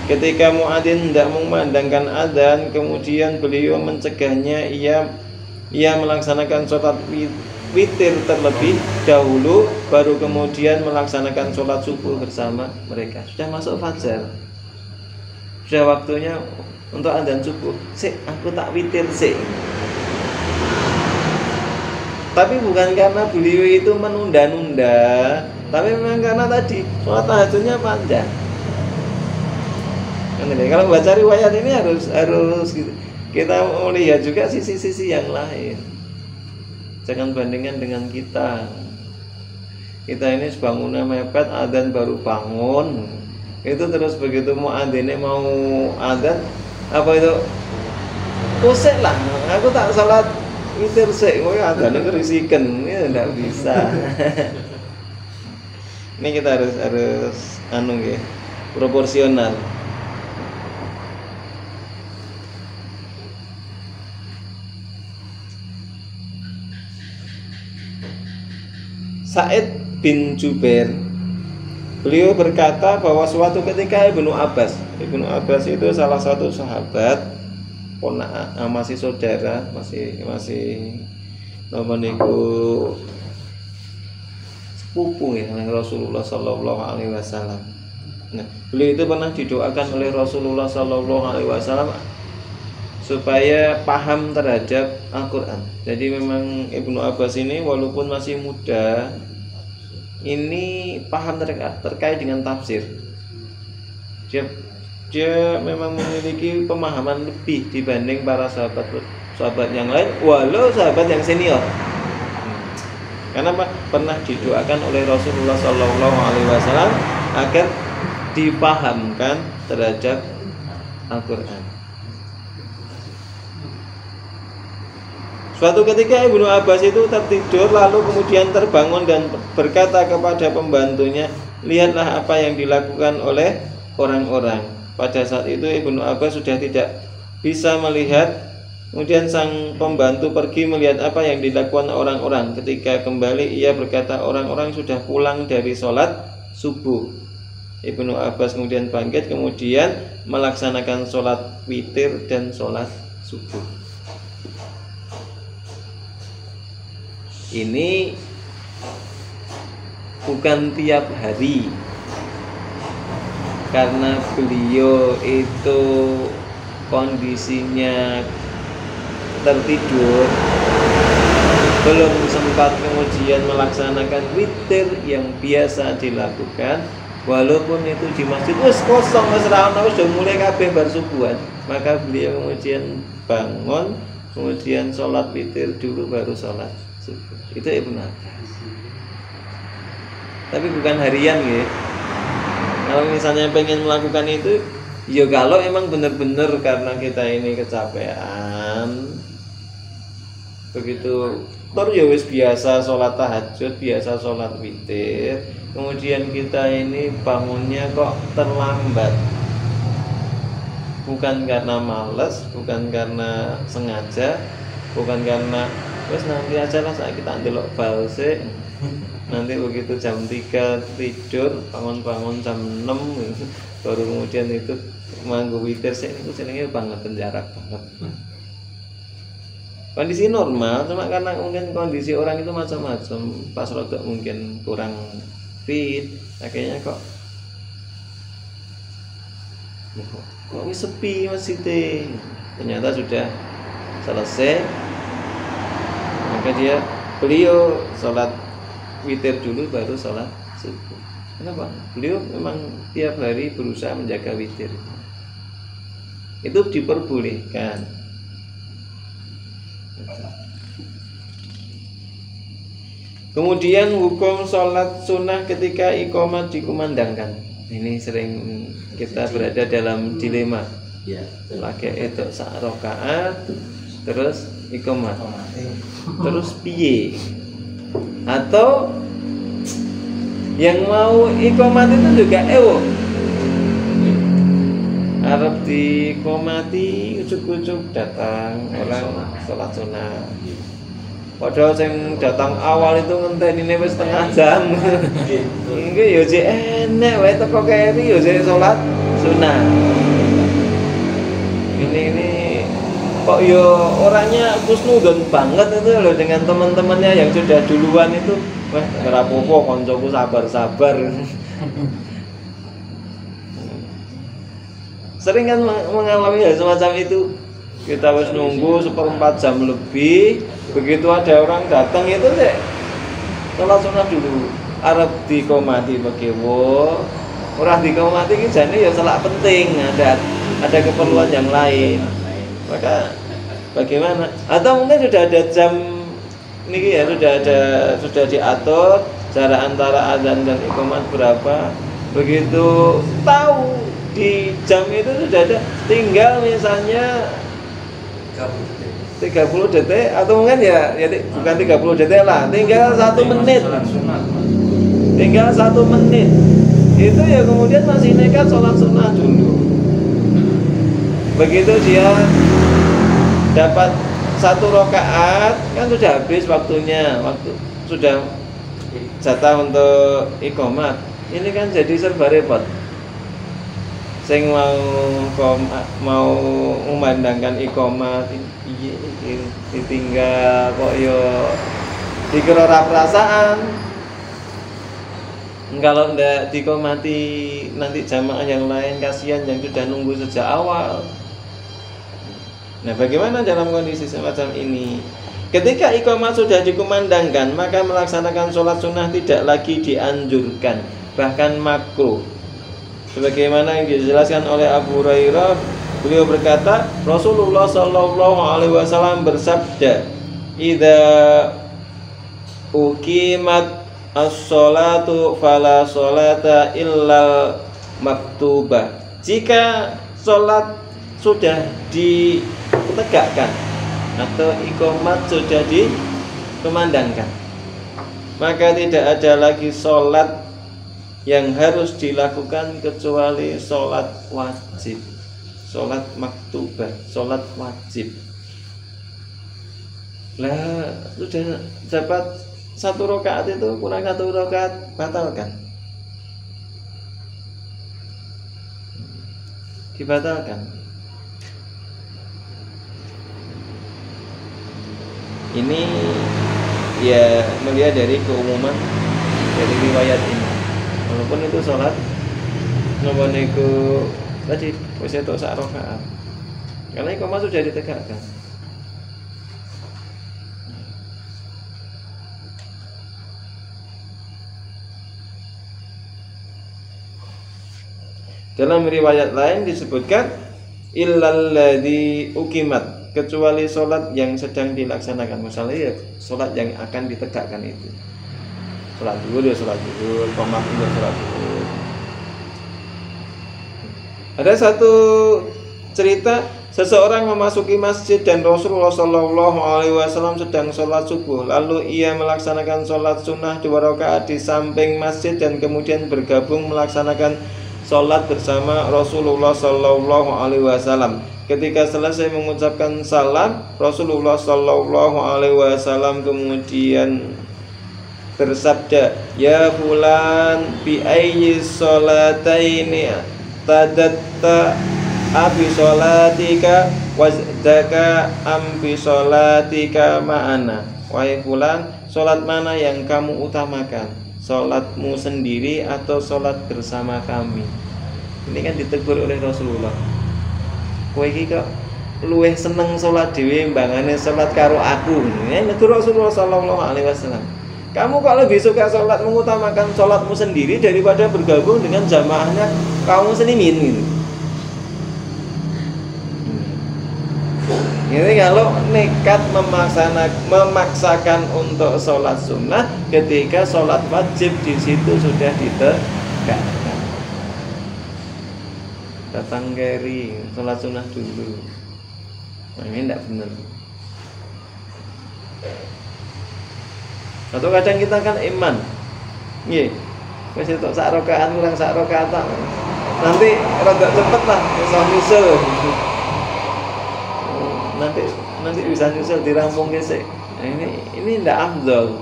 Speaker 1: Ketika muadzin hendak memandangkan adzan, kemudian beliau mencegahnya, ia melaksanakan sholat witir terlebih dahulu, baru kemudian melaksanakan sholat subuh bersama mereka. Sudah masuk fajar, sudah waktunya untuk adzan subuh. Aku tak witir sih. Tapi bukan karena beliau itu menunda-nunda, tapi memang karena tadi sholat tahajudnya panjang. Kalau baca riwayat ini harus kita melihat juga sisi-sisi yang lain. Jangan bandingkan dengan kita. Kita ini bangunnya mepet, adzan baru bangun. Itu terus begitu muadzinnya mau adzan, apa itu? Pusing lah. Aku tak salat witir sik, kowe adzane kerisiken. Ya enggak bisa. Ini kita harus ya, proporsional. Sa'id bin Jubair Beliau berkata bahwa suatu ketika Ibnu Abbas itu salah satu sahabat, masih saudara, masih namaniku sepupu ya Rasulullah Sallallahu Alaihi Wasallam. Nah, beliau itu pernah didoakan oleh Rasulullah Sallallahu Alaihi Wasallam supaya paham terhadap Al-Quran. Jadi memang Ibnu Abbas ini walaupun masih muda, ini paham terkait dengan tafsir. Dia memang memiliki pemahaman lebih dibanding para sahabat yang lain, walau sahabat yang senior. Karena pernah didoakan oleh Rasulullah Sallallahu Alaihi Wasallam agar dipahamkan terhadap Al-Quran. Suatu ketika Ibnu Abbas itu tertidur lalu kemudian terbangun dan berkata kepada pembantunya, lihatlah apa yang dilakukan oleh orang-orang. Pada saat itu Ibnu Abbas sudah tidak bisa melihat. Kemudian sang pembantu pergi melihat apa yang dilakukan orang-orang. Ketika kembali ia berkata, orang-orang sudah pulang dari sholat subuh. Ibnu Abbas kemudian bangkit, kemudian melaksanakan sholat witir dan sholat subuh. Ini bukan tiap hari, karena beliau itu kondisinya tertidur, belum sempat kemudian melaksanakan witir yang biasa dilakukan. Walaupun itu di masjid wis kosong, wis ra ono, wis mulai kabeh bar subuhan, maka beliau kemudian bangun, kemudian sholat witir dulu baru sholat subuh. Itu Ibnu Abbas. Tapi bukan harian ya. Kalau misalnya pengen melakukan itu, ya kalau emang benar-benar karena kita ini kecapean, begitu terus ya wis biasa sholat tahajud, biasa sholat witir, kemudian kita ini bangunnya kok terlambat, bukan karena malas, bukan karena sengaja, bukan karena wes nanti aja lah saya kita ndelok bal sih. Nanti begitu jam 3 tidur, bangun-bangun jam 6 baru kemudian itu manggu witir sih, itu jenenge banget jarak banget. Kondisi normal, cuma karena mungkin kondisi orang itu macam-macam, pas rodok mungkin kurang fit, akhirnya kok sepi masjidnya. Ternyata sudah selesai, maka beliau sholat witir dulu baru sholat subuh. Kenapa? Beliau memang tiap hari berusaha menjaga witir. Itu diperbolehkan. Kemudian hukum sholat sunnah ketika iqamah dikumandangkan. Ini sering kita berada dalam dilema. Lagi itu sak rakaat terus iqamah. Terus piye? Atau yang mau iqamah itu juga Arab dikomati ujuk-ujuk datang orang sholat sunnah. Padahal yang datang awal itu ngentenine wis setengah jam. Iki yo jek enek wae teko keri yo jek sholat sunnah. Ini kok yo orangnya kusnudon banget itu loh dengan teman-temannya yang sudah duluan itu. Wah, ora apa-apa koncoku sabar-sabar. Sering kan mengalami hal semacam itu. Kita harus nunggu 1/4 jam lebih. Begitu ada orang datang itu deh sholat sunnah dulu. Arab dikomati begitu. Orang dikomati ini jane ya salah penting. Ada keperluan yang lain. Maka bagaimana? Atau mungkin sudah ada jam ini ya, sudah diatur jarak antara azan dan iqamah berapa. Begitu tahu di jam itu sudah ada, tinggal misalnya 30 detik atau mungkin ya bukan 30 detik lah, tinggal 1 menit. Tinggal 1 menit. Itu ya kemudian masih nekat sholat sunnah dulu. Begitu dia dapat 1 rakaat kan sudah habis waktunya, waktu sudah jatah untuk iqamah. Ini kan jadi serba repot. Sing mau memandangkan iqamah ditinggal kok yo dikira ora perasaan. Kalau ndak dikomati nanti jamaah yang lain kasihan yang sudah nunggu sejak awal. Nah, bagaimana dalam kondisi semacam ini? Ketika iqamah sudah dikumandangkan, maka melaksanakan sholat sunnah tidak lagi dianjurkan, bahkan makruh. Sebagaimana yang dijelaskan oleh Abu Hurairah, beliau berkata, Rasulullah Shallallahu Alaihi Wasallam bersabda, "Idza uqimat as-sholatu fala sholata illal maktubah." Jika sholat sudah ditegakkan atau iqamat sudah dikumandangkan, maka tidak ada lagi sholat yang harus dilakukan kecuali sholat wajib, sholat maktubah, sholat wajib. Lah sudah dapat 1 rakaat itu kurang 1 rakaat batalkan, dibatalkan. Ini ya melihat dari keumuman dari riwayat ini. Walaupun itu sholat nomor niku tadi wis itu 1 rakaat. Karena iqamah sudah ditegakkan. Dalam riwayat lain disebutkan illal ladzi uqimat, kecuali sholat yang sedang dilaksanakan. Misalnya ya sholat yang akan ditegakkan itu. Sholat zuhur ya sholat zuhur, qomat ya sholat zuhur. Ada satu cerita, seseorang memasuki masjid dan Rasulullah Shallallahu Alaihi Wasallam sedang sholat subuh. Lalu ia melaksanakan sholat sunnah 2 rakaat di samping masjid dan kemudian bergabung melaksanakan sholat bersama Rasulullah Shallallahu Alaihi Wasallam. Ketika selesai mengucapkan salam, Rasulullah Shallallahu Alaihi Wasallam kemudian bersabda, "Ya fulan, bi ayyi sholataini tadatta abi sholatika wazdaka ambi sholatika ma'ana." Wahai fulan, sholat mana yang kamu utamakan? Sholatmu sendiri atau sholat bersama kami? Ini kan ditegur oleh Rasulullah. Kowe iki kok luwih seneng sholat dhewe mbangane sholat karo aku. Ini negur Rasulullah Sallallahu Alaihi Wasallam. Kamu kok lebih suka sholat mengutamakan sholatmu sendiri daripada bergabung dengan jamaahnya kaum muslimin gitu. Ini kalau nekat memaksakan untuk sholat sunnah ketika sholat wajib di situ sudah ditegakkan. Datang keri sholat sunnah dulu. Nah, ini tidak benar. Atau kadang kita kan iman, nggih, wis itu 1 rakaat kurang 1 rakaat, nanti rada cepet lah, bisa nyusul, nanti bisa nyusul dirampung gesek. Nah, ini tidak afdol.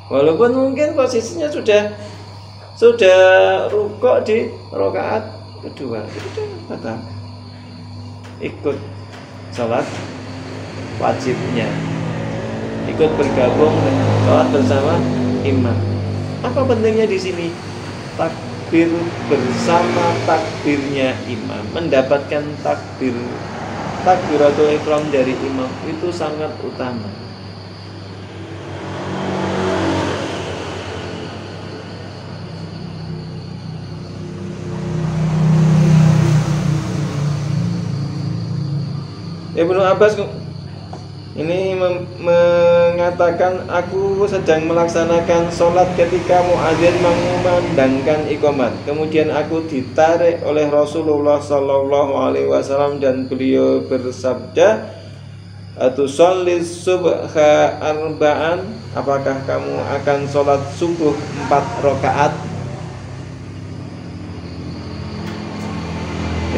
Speaker 1: Walaupun mungkin posisinya sudah rukuk di rakaat kedua, itu batal. Ikut sholat wajibnya, ikut bergabung sholat bersama imam. Apa pentingnya di sini? Takbir bersama takbirnya imam, mendapatkan takbiratul ihram dari imam itu sangat utama. Ibnu Abbas ini mengatakan, aku sedang melaksanakan sholat ketika muadzin mengumandangkan iqamat. Kemudian aku ditarik oleh Rasulullah Sallallahu Alaihi Wasallam dan beliau bersabda, "Atusollis subha arba'an?" Apakah kamu akan sholat subuh 4 rakaat?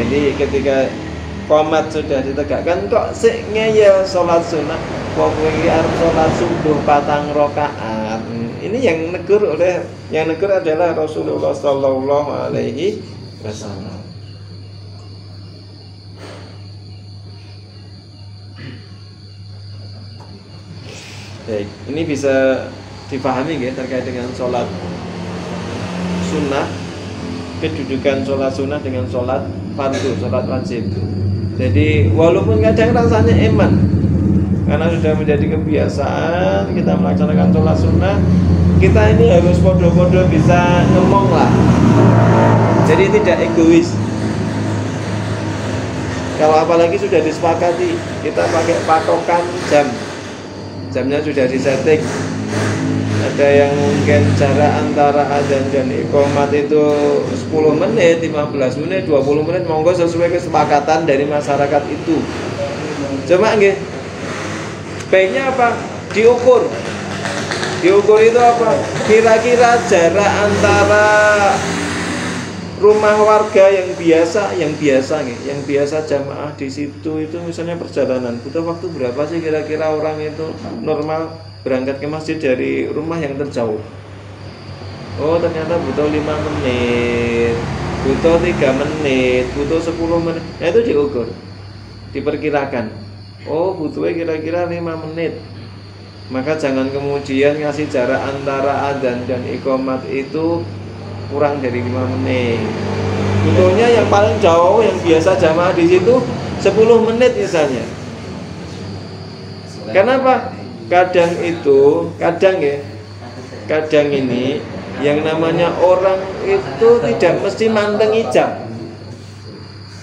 Speaker 1: Jadi ketika qomat sudah ditegakkan kok sik ngeyel sholat sunnah, kok iki arep sholat subuh 4 rakaat. Ini yang negur adalah Rasulullah Sallallahu Alaihi Wasallam. Baik, ini bisa dipahami ya terkait dengan sholat sunnah, kedudukan sholat sunnah dengan sholat fardu, sholat wajib. Jadi walaupun kadang rasanya eman, karena sudah menjadi kebiasaan kita melaksanakan sholat sunnah, kita ini harus podo-podo bisa ngomong lah. Jadi tidak egois. Kalau apalagi sudah disepakati, kita pakai patokan jam. Jamnya sudah disetting. Ada yang mungkin jarak antara adzan dan iqamat itu 10 menit, 15 menit, 20 menit, monggo sesuai kesepakatan dari masyarakat itu. Cuma nggih, baiknya apa? Diukur. Diukur itu apa? Kira-kira jarak antara rumah warga yang biasa jamaah di situ itu misalnya perjalanan butuh waktu berapa sih kira-kira orang itu normal berangkat ke masjid dari rumah yang terjauh? Oh ternyata butuh 5 menit, butuh 3 menit, butuh 10 menit. Nah itu diukur, diperkirakan. Oh butuhnya kira-kira 5 menit. Maka jangan kemudian ngasih jarak antara adzan dan iqamat itu kurang dari 5 menit. Butuhnya yang paling jauh yang biasa jamaah di situ 10 menit misalnya. Kenapa? Kadang ini yang namanya orang itu tidak mesti manteng jam.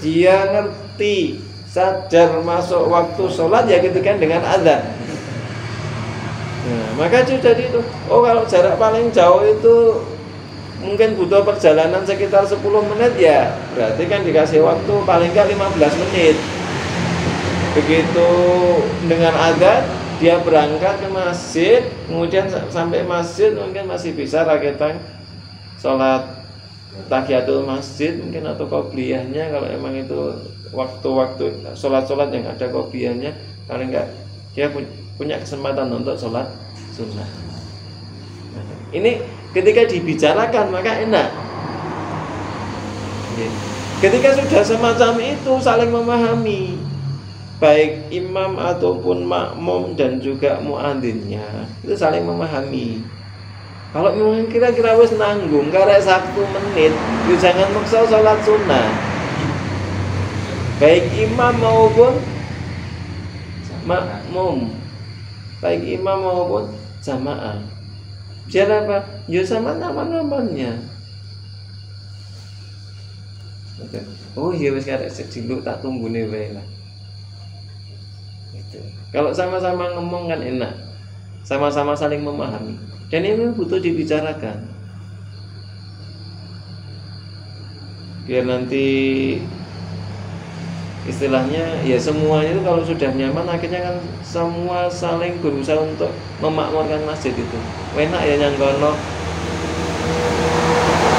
Speaker 1: Dia ngerti, sadar masuk waktu sholat ya ketika dengan adzan. Nah, maka sudah itu. Oh kalau jarak paling jauh itu mungkin butuh perjalanan sekitar 10 menit ya, berarti kan dikasih waktu paling nggak 15 menit. Begitu dengan adzan dia berangkat ke masjid, kemudian sampai masjid mungkin masih bisa raketan sholat tahiyatul masjid mungkin atau qobliyahnya kalau emang itu waktu-waktu sholat-sholat yang ada qobliyahnya, paling nggak dia punya kesempatan untuk sholat sunnah. Ini ketika dibicarakan maka enak. Ketika sudah semacam itu saling memahami, baik imam ataupun makmum dan juga muadzinnya itu saling memahami. Kalau memang kira-kira wis nanggung karek 1 menit, itu jangan maksa sholat sunnah. Baik imam maupun makmum, baik imam maupun jamaah. Biar apa? Ya sama nama-namanya. Oh iya wis karek sediluk tak tunggune wae lah. Gitu. Kalau sama-sama ngomong kan enak. Sama-sama saling memahami. Dan ini butuh dibicarakan. Biar nanti istilahnya ya semuanya itu kalau sudah nyaman akhirnya kan semua saling berusaha untuk memakmurkan masjid itu. Enak ya nyanggono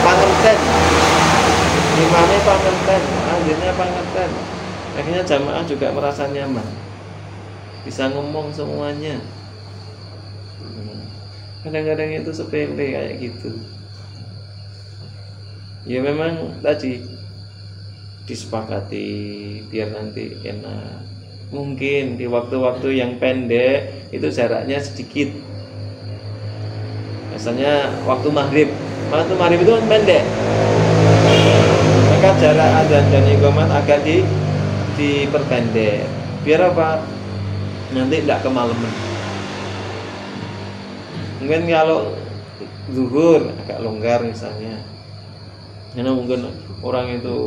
Speaker 1: pangerten, imamnya pangerten, muadzinnya pangerten. Akhirnya jamaah juga merasa nyaman, bisa ngomong semuanya. Kadang-kadang itu sepele kayak gitu. Ya memang tadi disepakati biar nanti enak. Mungkin di waktu-waktu yang pendek itu jaraknya sedikit. Misalnya waktu maghrib itu kan pendek. Maka jarak adzan dan iqamat agak diperpendek. Biar apa? Nanti tidak kemalaman. Mungkin kalau zuhur agak longgar misalnya. Karena mungkin orang itu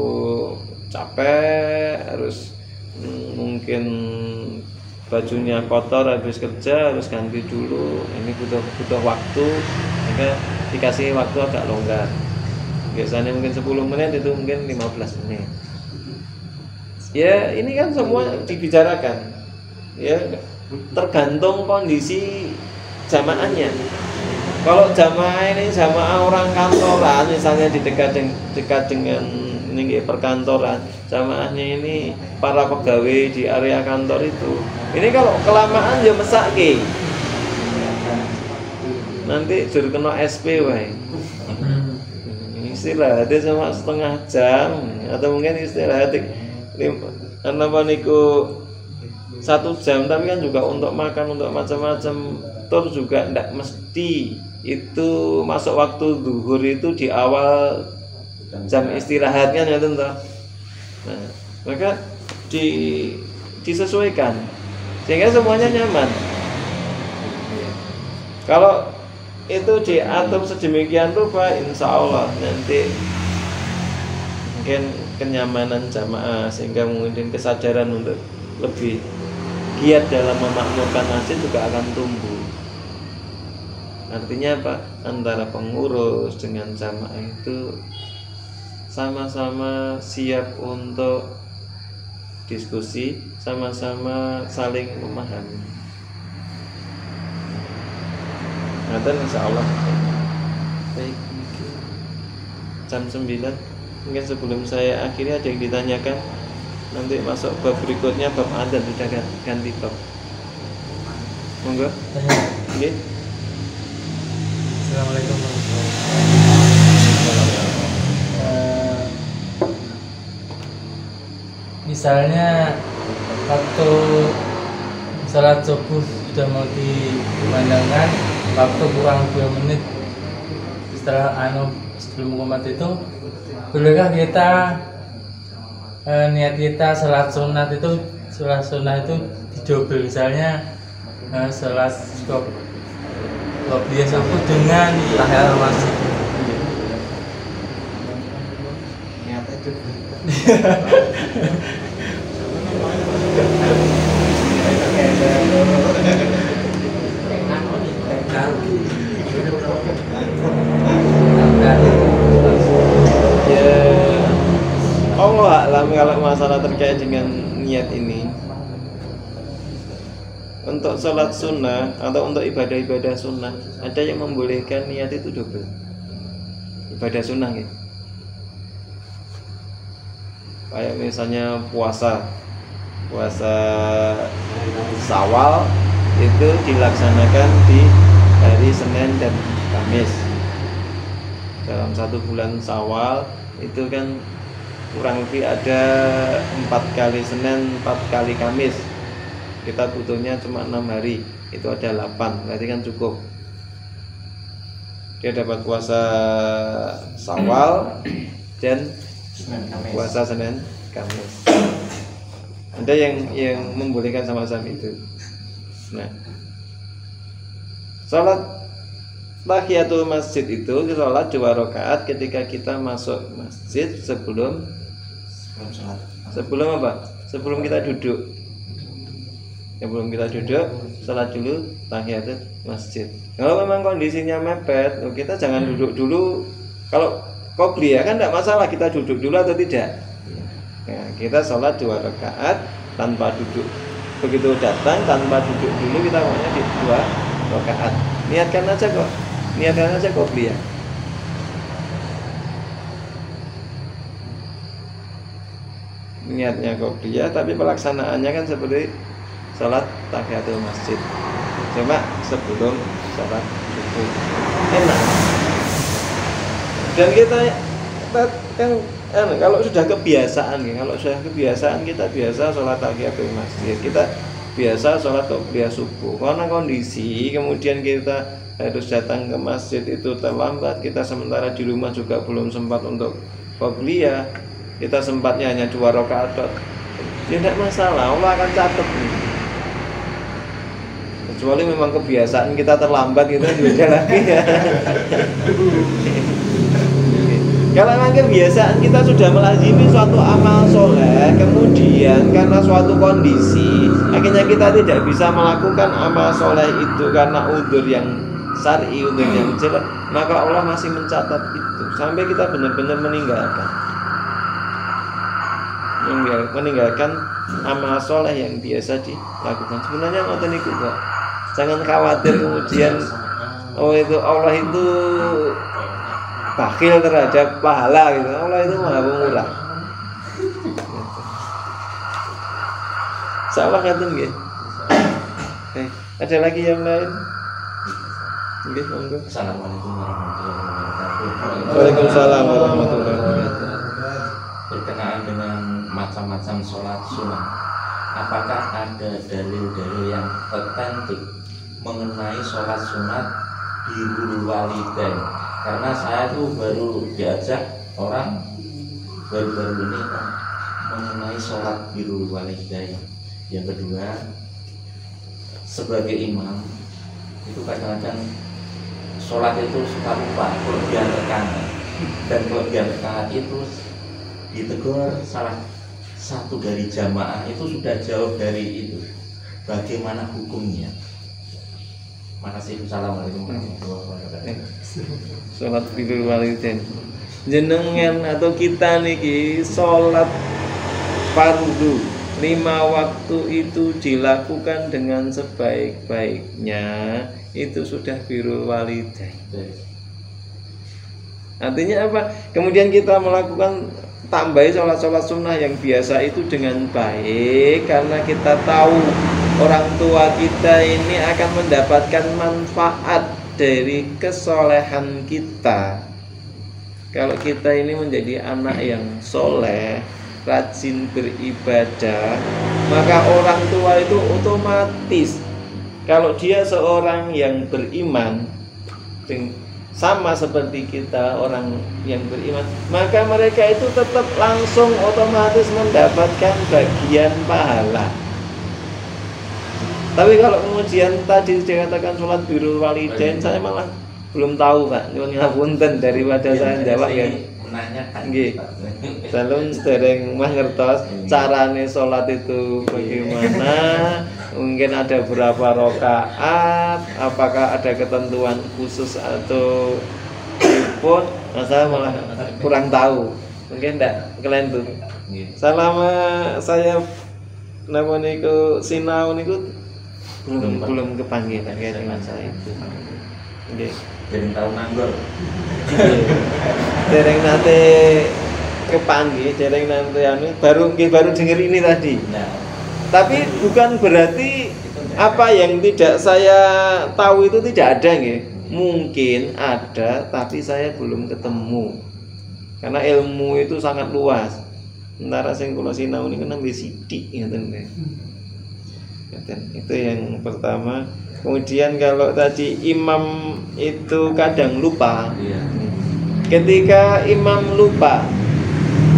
Speaker 1: capek, harus mungkin bajunya kotor habis kerja harus ganti dulu. Ini butuh waktu, maka dikasih waktu agak longgar. Biasanya mungkin 10 menit itu mungkin 15 menit. Ya ini kan semua dibicarakan. Ya tergantung kondisi jamaahnya. Kalau jamaah ini jamaah orang kantoran, misalnya di dekat dengan ini perkantoran, jamaahnya ini para pegawai di area kantor itu. Ini kalau kelamaan ya mesake. nanti jur kena SP wae. Istirahatnya cuma setengah jam atau mungkin istirahat apa niku 1 jam, tapi kan juga untuk makan, untuk macam-macam. Toh juga ndak mesti itu masuk waktu zuhur itu di awal jam istirahat kan ya tentu. Nah, maka disesuaikan sehingga semuanya nyaman. Kalau itu diatur sedemikian rupa, insya Allah nanti mungkin kenyamanan jamaah sehingga mungkin kesadaran untuk lebih giat dalam memakmurkan masjid juga akan tumbuh. Artinya apa? Antara pengurus dengan jamaah itu sama-sama siap untuk diskusi, sama-sama saling memahami. Nanti insya Allah baik. Jam 9 mungkin sebelum saya akhiri ada yang ditanyakan. Nanti masuk bab berikutnya, bab adzan, sudah ganti bab. Monggo. Nggih.
Speaker 2: Assalamualaikum warahmatullahi wabarakatuh. Misalnya waktu salat subuh sudah mau dikumandangkan, waktu kurang 2 menit setelah sebelum qomat itu, bolehkah kita niat kita salat sunat itu didobel, misalnya salat qobliyah subuh dengan tahiyatul masjid. Niatnya juga.
Speaker 1: Ya, Allah alam kalau masalah terkait dengan niat ini. Untuk sholat sunnah atau untuk ibadah-ibadah sunnah, ada yang membolehkan niat itu double. Ibadah sunnah ya. Kayak misalnya puasa Syawal itu dilaksanakan di hari Senin dan Kamis. Dalam 1 bulan Syawal itu kan kurang lebih ada 4 kali Senin, 4 kali Kamis. Kita butuhnya cuma 6 hari, itu ada 8, berarti kan cukup. Dia dapat puasa Syawal dan puasa Senin Kamis. Ada yang membolehkan sama-sama itu. Nah, salat tahiyatul masjid itu salat 2 rakaat ketika kita masuk masjid sebelum apa? Sebelum kita duduk. Sebelum kita duduk, salat dulu tahiyatul masjid. Kalau memang kondisinya mepet, kita jangan duduk dulu. Kalau qobliyah kan tidak masalah kita duduk dulu atau tidak. Nah, kita sholat 2 rakaat tanpa duduk. Begitu datang tanpa duduk dulu, kita maunya di 2 rakaat. Niatkan aja qobliyah. Niatnya qobliyah, tapi pelaksanaannya kan seperti sholat tahiyatul masjid, cuma sebelum sholat subuh. Enak. Dan kita kan kalau sudah kebiasaan kita biasa sholat tahiyatul masjid, kita biasa sholat qobliyah subuh. Karena kondisi kemudian kita harus datang ke masjid itu terlambat, kita sementara di rumah juga belum sempat untuk qobliyah, kita sempatnya hanya 2 rakaat. Ya tidak masalah, Allah akan catat nih. Kecuali memang kebiasaan kita terlambat gitu beda lagi ya. Kalau memang kebiasaan kita sudah melazimi suatu amal soleh, kemudian karena suatu kondisi akhirnya kita tidak bisa melakukan amal soleh itu karena udzur yang syar'i, udzur yang jelas, maka Allah masih mencatat itu sampai kita benar-benar meninggalkan amal soleh yang biasa dilakukan. Sebenarnya ngoten niku kok. Jangan khawatir kemudian Allah itu bakhil terhadap pahala gitu. Allah itu Maha Pemurah. Salah ngaten nggih. Ada lagi yang lain? Nggih, monggo.
Speaker 3: Assalamualaikum warahmatullahi wabarakatuh.
Speaker 1: Waalaikumsalam warahmatullahi wabarakatuh.
Speaker 3: Berkenaan dengan macam-macam sholat sunnah, apakah ada dalil-dalil yang otentik mengenai sholat sunat birrul walidain? Karena saya tuh baru diajak orang baru-baru ini mengenai sholat birrul walidain. Yang kedua, sebagai imam itu kadang-kadang sholat itu suka lupa kelebihan rekaat, dan kelebihan rekaat itu ditegur salah satu dari jamaah itu sudah jauh dari itu. Bagaimana hukumnya? Makasih. Assalamualaikum warahmatullahi wabarakatuh.
Speaker 1: Sholat birrul walidain. Jenengan atau kita niki sholat fardu 5 waktu itu dilakukan dengan sebaik-baiknya, itu sudah birrul walidain. Artinya apa? Kemudian kita melakukan tambahi sholat-sholat sunnah yang biasa itu dengan baik, karena kita tahu orang tua kita ini akan mendapatkan manfaat dari kesolehan kita. Kalau kita ini menjadi anak yang soleh, rajin beribadah, maka orang tua itu otomatis, kalau dia seorang yang beriman sama seperti kita orang yang beriman, maka mereka itu tetap langsung otomatis mendapatkan bagian pahala. Tapi kalau kemudian tadi dikatakan sholat birrul walidain, saya malah belum tahu Pak. Nyuwun ngapunten daripada saya jawab ya.
Speaker 3: Menanyakan.
Speaker 1: Nggih. Salun dereng mah ngertos carane sholat itu bagaimana, mungkin ada berapa rakaat, apakah ada ketentuan khusus atau pun, saya malah kurang tahu. Mungkin enggak kalian tuh. Selama saya nama niku sinau niku belum kepanggil terkait dengan saya itu. Nggih.
Speaker 3: Jadi tahu nganggur.
Speaker 1: Dereng nate kepanggih, dereng nate anu baru denger ini tadi.
Speaker 3: Nah,
Speaker 1: Tapi bukan berarti apa yang tidak saya tahu itu tidak ada nggih. Mungkin ada tapi saya belum ketemu. Karena ilmu itu sangat luas. Sementara sing kula sinau niku nembe sithik ngoten nggih. Itu yang pertama. Kemudian kalau tadi imam itu kadang lupa.
Speaker 3: iya.
Speaker 1: Ketika imam lupa,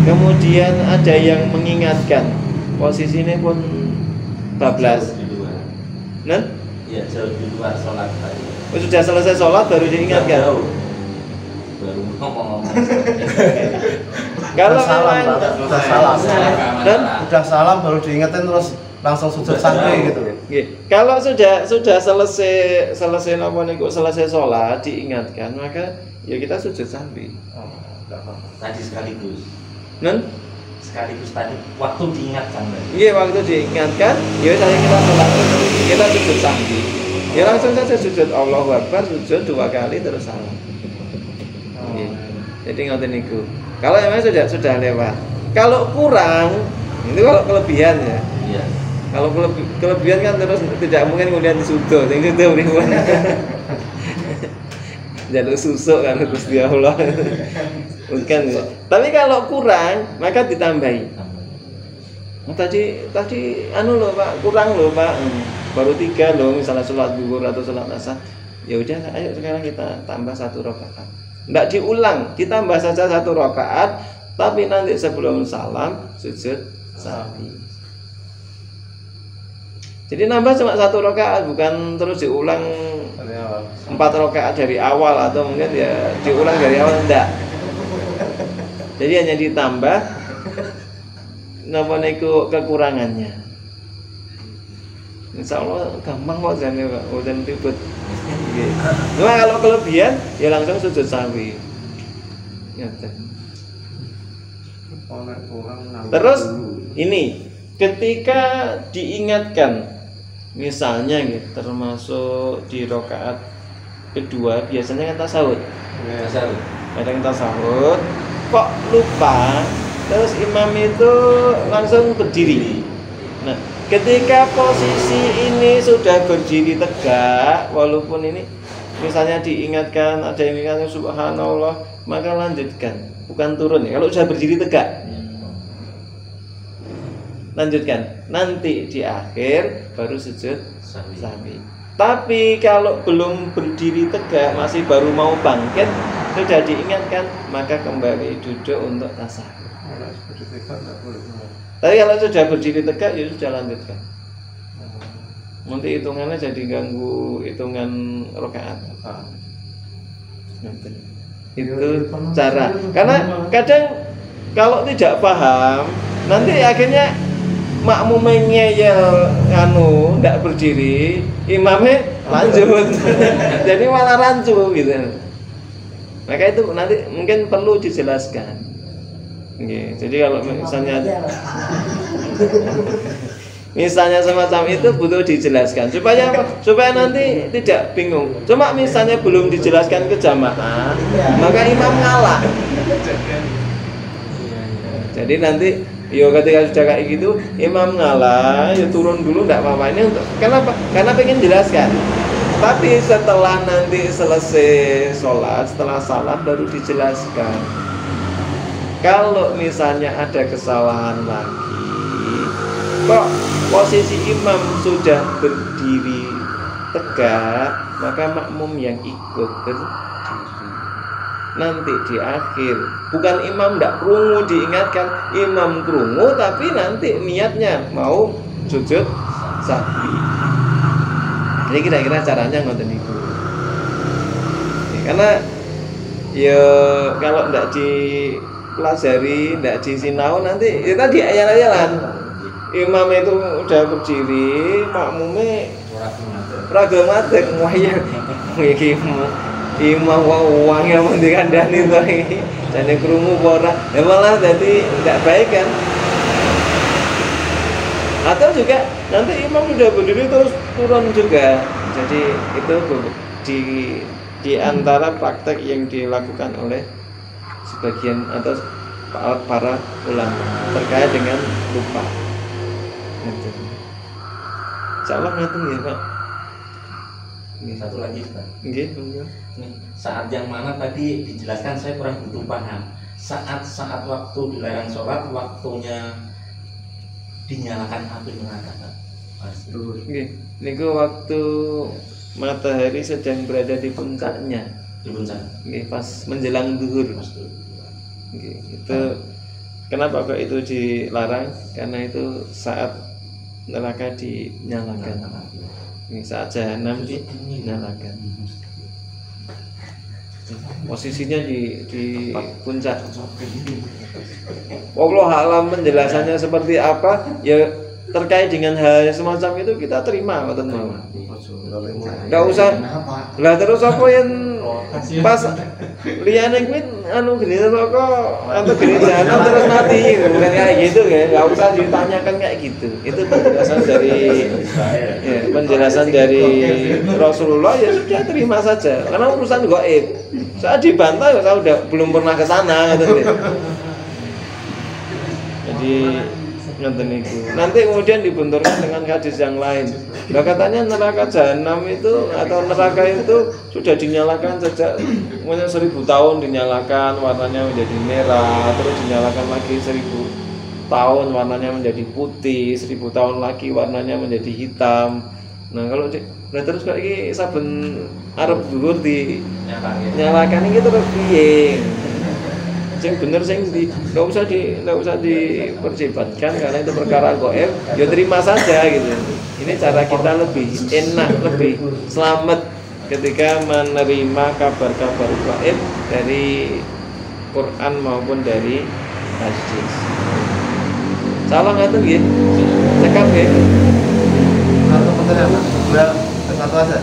Speaker 1: kemudian ada yang mengingatkan, posisinya pun bablas.
Speaker 3: Di luar.
Speaker 1: Nah,
Speaker 3: Iya, jauh di luar sholat tadi.
Speaker 1: sudah selesai sholat baru diingatkan.
Speaker 3: Jauh. Baru ngomong-ngomong.
Speaker 1: Kalau
Speaker 4: salam,
Speaker 1: memang
Speaker 4: Pak. Udah salam.
Speaker 1: Dan
Speaker 4: Udah salam baru diingetin terus langsung sujud santri gitu.
Speaker 1: kalau sudah selesai napa niku selesai sholat diingatkan, maka ya kita sujud sambil.
Speaker 3: Tadi sekaligus.
Speaker 1: Non?
Speaker 3: Sekaligus tadi waktu diingatkan tadi.
Speaker 1: Iya, waktu diingatkan, ya saya kita sholat, kita sujud sambil. Ya langsung saja sujud Allahu Akbar, sujud 2 kali terus salam. Nggih. Jadi ngoten niku. Kalau memang sudah lewat. Kalau kurang, itu kalau kelebihan ya.
Speaker 3: Iya.
Speaker 1: Kalau kelebihan kan terus tidak mungkin kemudian disudo, sing sudo pripun. Jaluk susuk kalau Gusti Allah. Bukan ya. Tapi kalau kurang, maka ditambahi. Oh, tadi anu loh Pak, kurang loh Pak. Baru 3 loh, misalnya sholat zuhur atau sholat asar. Ya udah, ayo sekarang kita tambah 1 rakaat. Enggak diulang, ditambah saja 1 rakaat, tapi nanti sebelum salam sujud sahwi. Jadi nambah cuma 1 rakaat, bukan terus diulang 4 rakaat dari awal atau mungkin ya diulang dari awal, enggak. Jadi hanya ditambah napa niku kekurangannya. Insya Allah gampang kok jane Pak, mboten ribet. Nggih. Cuma kalau kelebihan ya langsung sujud sahwi. Ngoten. Terus ini ketika diingatkan, misalnya gitu, termasuk di rakaat kedua biasanya kan tasawuf. Kadang tasawuf kok lupa, terus imam itu langsung berdiri. Nah, ketika posisi ini sudah berdiri tegak, walaupun ini misalnya diingatkan, ada yang ingatkan subhanallah, maka lanjutkan, bukan turun ya. Kalau sudah berdiri tegak, lanjutkan. Nanti di akhir baru sujud sahwi. Tapi kalau belum berdiri tegak, masih baru mau bangkit, sudah diingatkan, maka kembali duduk untuk tasahud. Tapi kalau sudah berdiri tegak, ya sudah lanjutkan. Nanti hitungannya jadi ganggu hitungan rakaat. Itu cara. Karena kadang kalau tidak paham, nanti akhirnya makmumnya ngeyel ndak berdiri, imamnya lanjut. Jadi malah rancu gitu. Maka itu nanti mungkin perlu dijelaskan. Oke, jadi kalau misalnya semacam itu butuh dijelaskan supaya apa? Supaya nanti tidak bingung. Cuma misalnya belum dijelaskan ke jamaah, maka imam ngalah. Jadi nanti yo ketika sudah kayak gitu, imam ngalah, ya turun dulu enggak apa-apa. Ini untuk kenapa? Karena pengen jelaskan. Tapi setelah nanti selesai sholat, setelah salam baru dijelaskan. Kalau misalnya ada kesalahan lagi, kok posisi imam sudah berdiri tegak, maka makmum yang ikut berdiri. Nanti di akhir, bukan imam tidak krungu diingatkan, imam krungu tapi nanti niatnya mau sujud sahwi. Jadi kira-kira caranya ngoten niku. Karena ya kalau tidak dipelajari, tidak disinau nanti ya tadi ayat-ayalan. Imam itu udah berdiri, makmumnya raga madeg wayang iki imam uang yang mendikandani to iki jane krungu apa ora ya malah jadi tidak baik kan. Atau juga nanti imam sudah berdiri terus turun juga. Jadi itu di antara praktek yang dilakukan oleh sebagian atau para ulama terkait dengan lupa. Insyaallah ngaten ya, Pak.
Speaker 3: Satu lagi, Pak.
Speaker 1: Nggih,
Speaker 3: Saat yang mana tadi dijelaskan saya kurang begitu paham. Saat waktu dilarang sholat, waktunya dinyalakan api neraka.
Speaker 1: Nggih, niku waktu matahari sedang berada di puncaknya.
Speaker 3: Di puncak.
Speaker 1: Nggih, pas menjelang zuhur. Nggih, itu kenapa kok itu dilarang? Karena itu saat neraka dinyalakan. Ini saat jahanam dinyalakan. Posisinya di puncak. Wallahu alam penjelasannya seperti apa? Ya terkait dengan hal semacam itu kita terima ngoten mawon. Enggak usah. Lah terus apa yang pas liyane kuwi anu geni neraka atau geni jahanam terus mati bukan kayak gitu ya. Enggak usah ditanyakan kayak gitu. Itu penjelasan dari Rasulullah ya sudah terima saja. Karena urusan gaib. Saat dibantah ya saya udah belum pernah ke sana gitu. Jadi nanti kemudian dibenturkan dengan hadis yang lain. Nah katanya neraka jahanam itu atau neraka itu sudah dinyalakan sejak 1000 tahun dinyalakan, warnanya menjadi merah, terus dinyalakan lagi 1000 tahun warnanya menjadi putih, 1000 tahun lagi warnanya menjadi hitam. Nah kalau terus kayak ini saben Arab dhuwur dinyalakan ini terus piye? Sing bener sing enggak usah diperdebatkan karena itu perkara gaib, ya terima saja gitu. Ini cara kita lebih enak, lebih selamat ketika menerima kabar-kabar gaib dari Quran maupun dari hadis. Salah ngaten nggih. Cekap nggih.
Speaker 4: Satu pertanyaan, satu aja.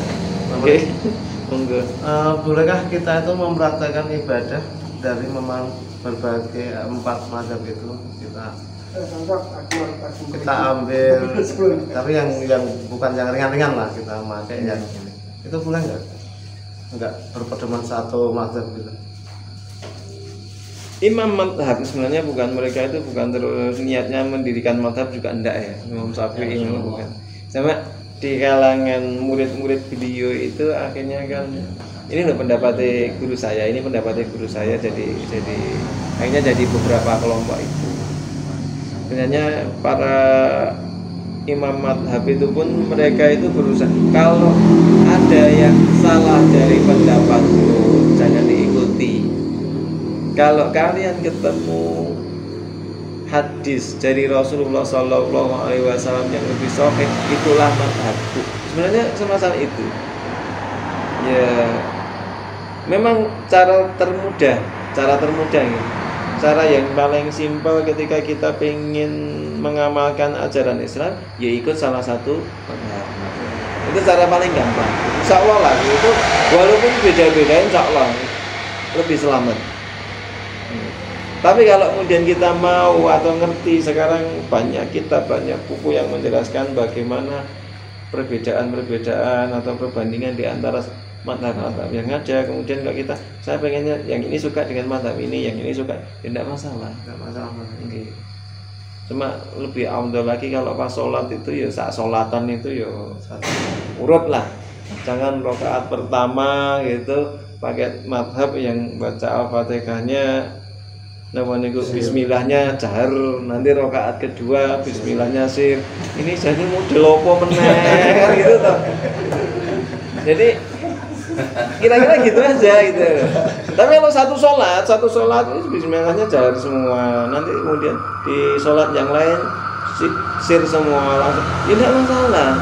Speaker 1: Oke. Monggo.
Speaker 4: Bolehkah kita itu mempraktekkan ibadah dari memang berbagai 4 mazhab itu kita ambil, tapi yang bukan yang ringan-ringan lah kita pakai yang ini. Itu boleh nggak berpedoman satu mazhab gitu?
Speaker 1: Imam madhab sebenarnya bukan mereka itu bukan terus niatnya mendirikan madhab juga enggak ya. Imam Syafi'i bukan. Sama di kalangan murid-murid beliau itu akhirnya kan ini loh pendapatnya guru saya, ini pendapatnya guru saya, jadi akhirnya jadi beberapa kelompok itu. Sebenarnya para imam madhab itu pun mereka itu berusaha, kalau ada yang salah dari pendapatku jangan diikuti. Kalau kalian ketemu hadis dari Rasulullah SAW yang lebih sahih, itulah madhabku. Sebenarnya semacam itu. Ya, memang cara termudah ini. Cara yang paling simpel ketika kita pengen mengamalkan ajaran Islam, ya ikut salah satu madhab. Itu cara paling gampang. Insya Allah lah, itu walaupun beda-beda, insya Allah lebih selamat. Tapi kalau kemudian kita mau atau ngerti, sekarang banyak kitab, banyak buku yang menjelaskan bagaimana perbedaan atau perbandingan di antara madhab-madhab yang ada. Kemudian kalau kita, saya pengennya yang ini suka dengan madhab ini, yang ini suka, tidak masalah. Okay. Cuma lebih afdal lagi kalau pas sholat itu ya saat sholatan itu ya urut lah. Jangan rakaat pertama gitu pakai madhab yang baca al-fatihahnya namanya bismillahnya jahar, nanti rakaat kedua bismillahnya sir. Ini jadi model opo meneh gitu toh. Jadi kira-kira gitu aja gitu. Tapi kalau satu sholat itu bismillahnya jahar semua, nanti kemudian di sholat yang lain sir semua langsung, ya tidak masalah.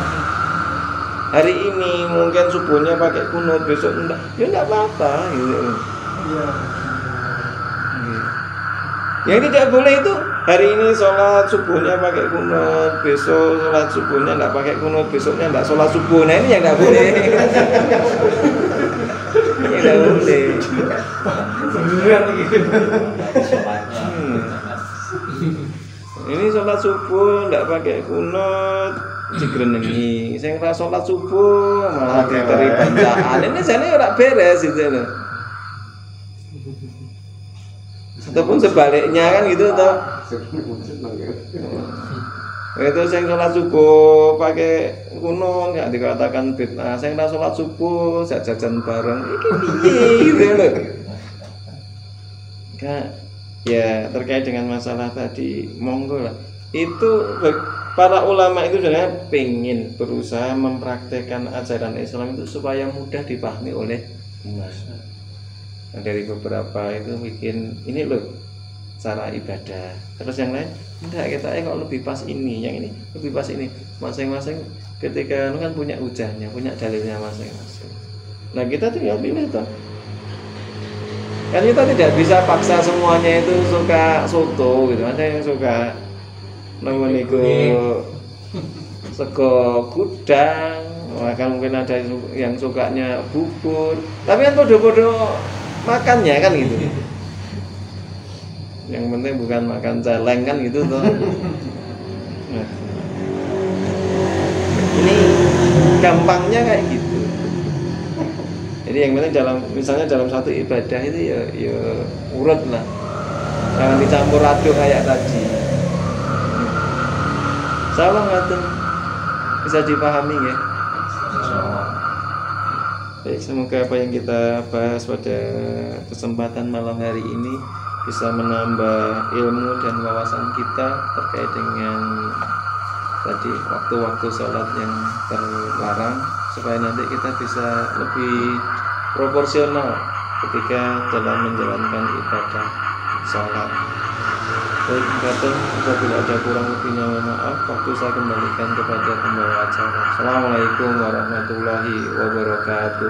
Speaker 1: Hari ini mungkin subuhnya pakai kunut, besok enggak, ya enggak apa-apa gitu. Iya. Yang tidak boleh itu hari ini sholat subuhnya pakai kunut, besok sholat subuhnya enggak pakai kunut, besoknya enggak sholat subuh. Nah ini yang enggak boleh. Ini enggak boleh. Ini sholat subuh enggak pakai kunut, digrenengi. Sing ora sholat subuh malah diteri bacaan. Ini jane ora beres itu loh. Ataupun sebaliknya kan gitu toh. Itu sing sholat subuh pakai kunut ya dikatakan bid'ah. Sing ora sholat subuh jajan bareng iki piye gitu loh. Ya terkait dengan masalah tadi monggo lah. Itu para ulama itu sebenarnya pengen berusaha mempraktekkan ajaran Islam itu supaya mudah dipahami oleh umat. Nah, dari beberapa itu bikin ini loh cara ibadah. Terus yang lain enggak, kita kok lebih pas ini, yang ini lebih pas ini. Masing-masing ketika kan punya hujahnya, punya dalilnya masing-masing. Nah kita tinggal pilih toh. Kan kita tidak bisa paksa semuanya itu suka soto gitu. Ada yang suka namanya sego gudang, bahkan mungkin ada yang sukanya bubur. Tapi kan bodoh-bodoh makannya kan gitu. Yang penting bukan makan celeng kan gitu toh. Nah, ini gampangnya kayak gitu. Jadi yang penting misalnya dalam satu ibadah itu ya urut lah. Jangan dicampur aduk kayak tadi. Salah ngaten bisa dipahami ya. Baik, semoga apa yang kita bahas pada kesempatan malam hari ini bisa menambah ilmu dan wawasan kita terkait dengan tadi waktu-waktu sholat yang terlarang, supaya nanti kita bisa lebih proporsional ketika dalam menjalankan ibadah sholat. Baik, apabila ada kurang lebihnya mohon maaf. Waktu saya kembalikan kepada pembawa acara. Assalamualaikum warahmatullahi wabarakatuh.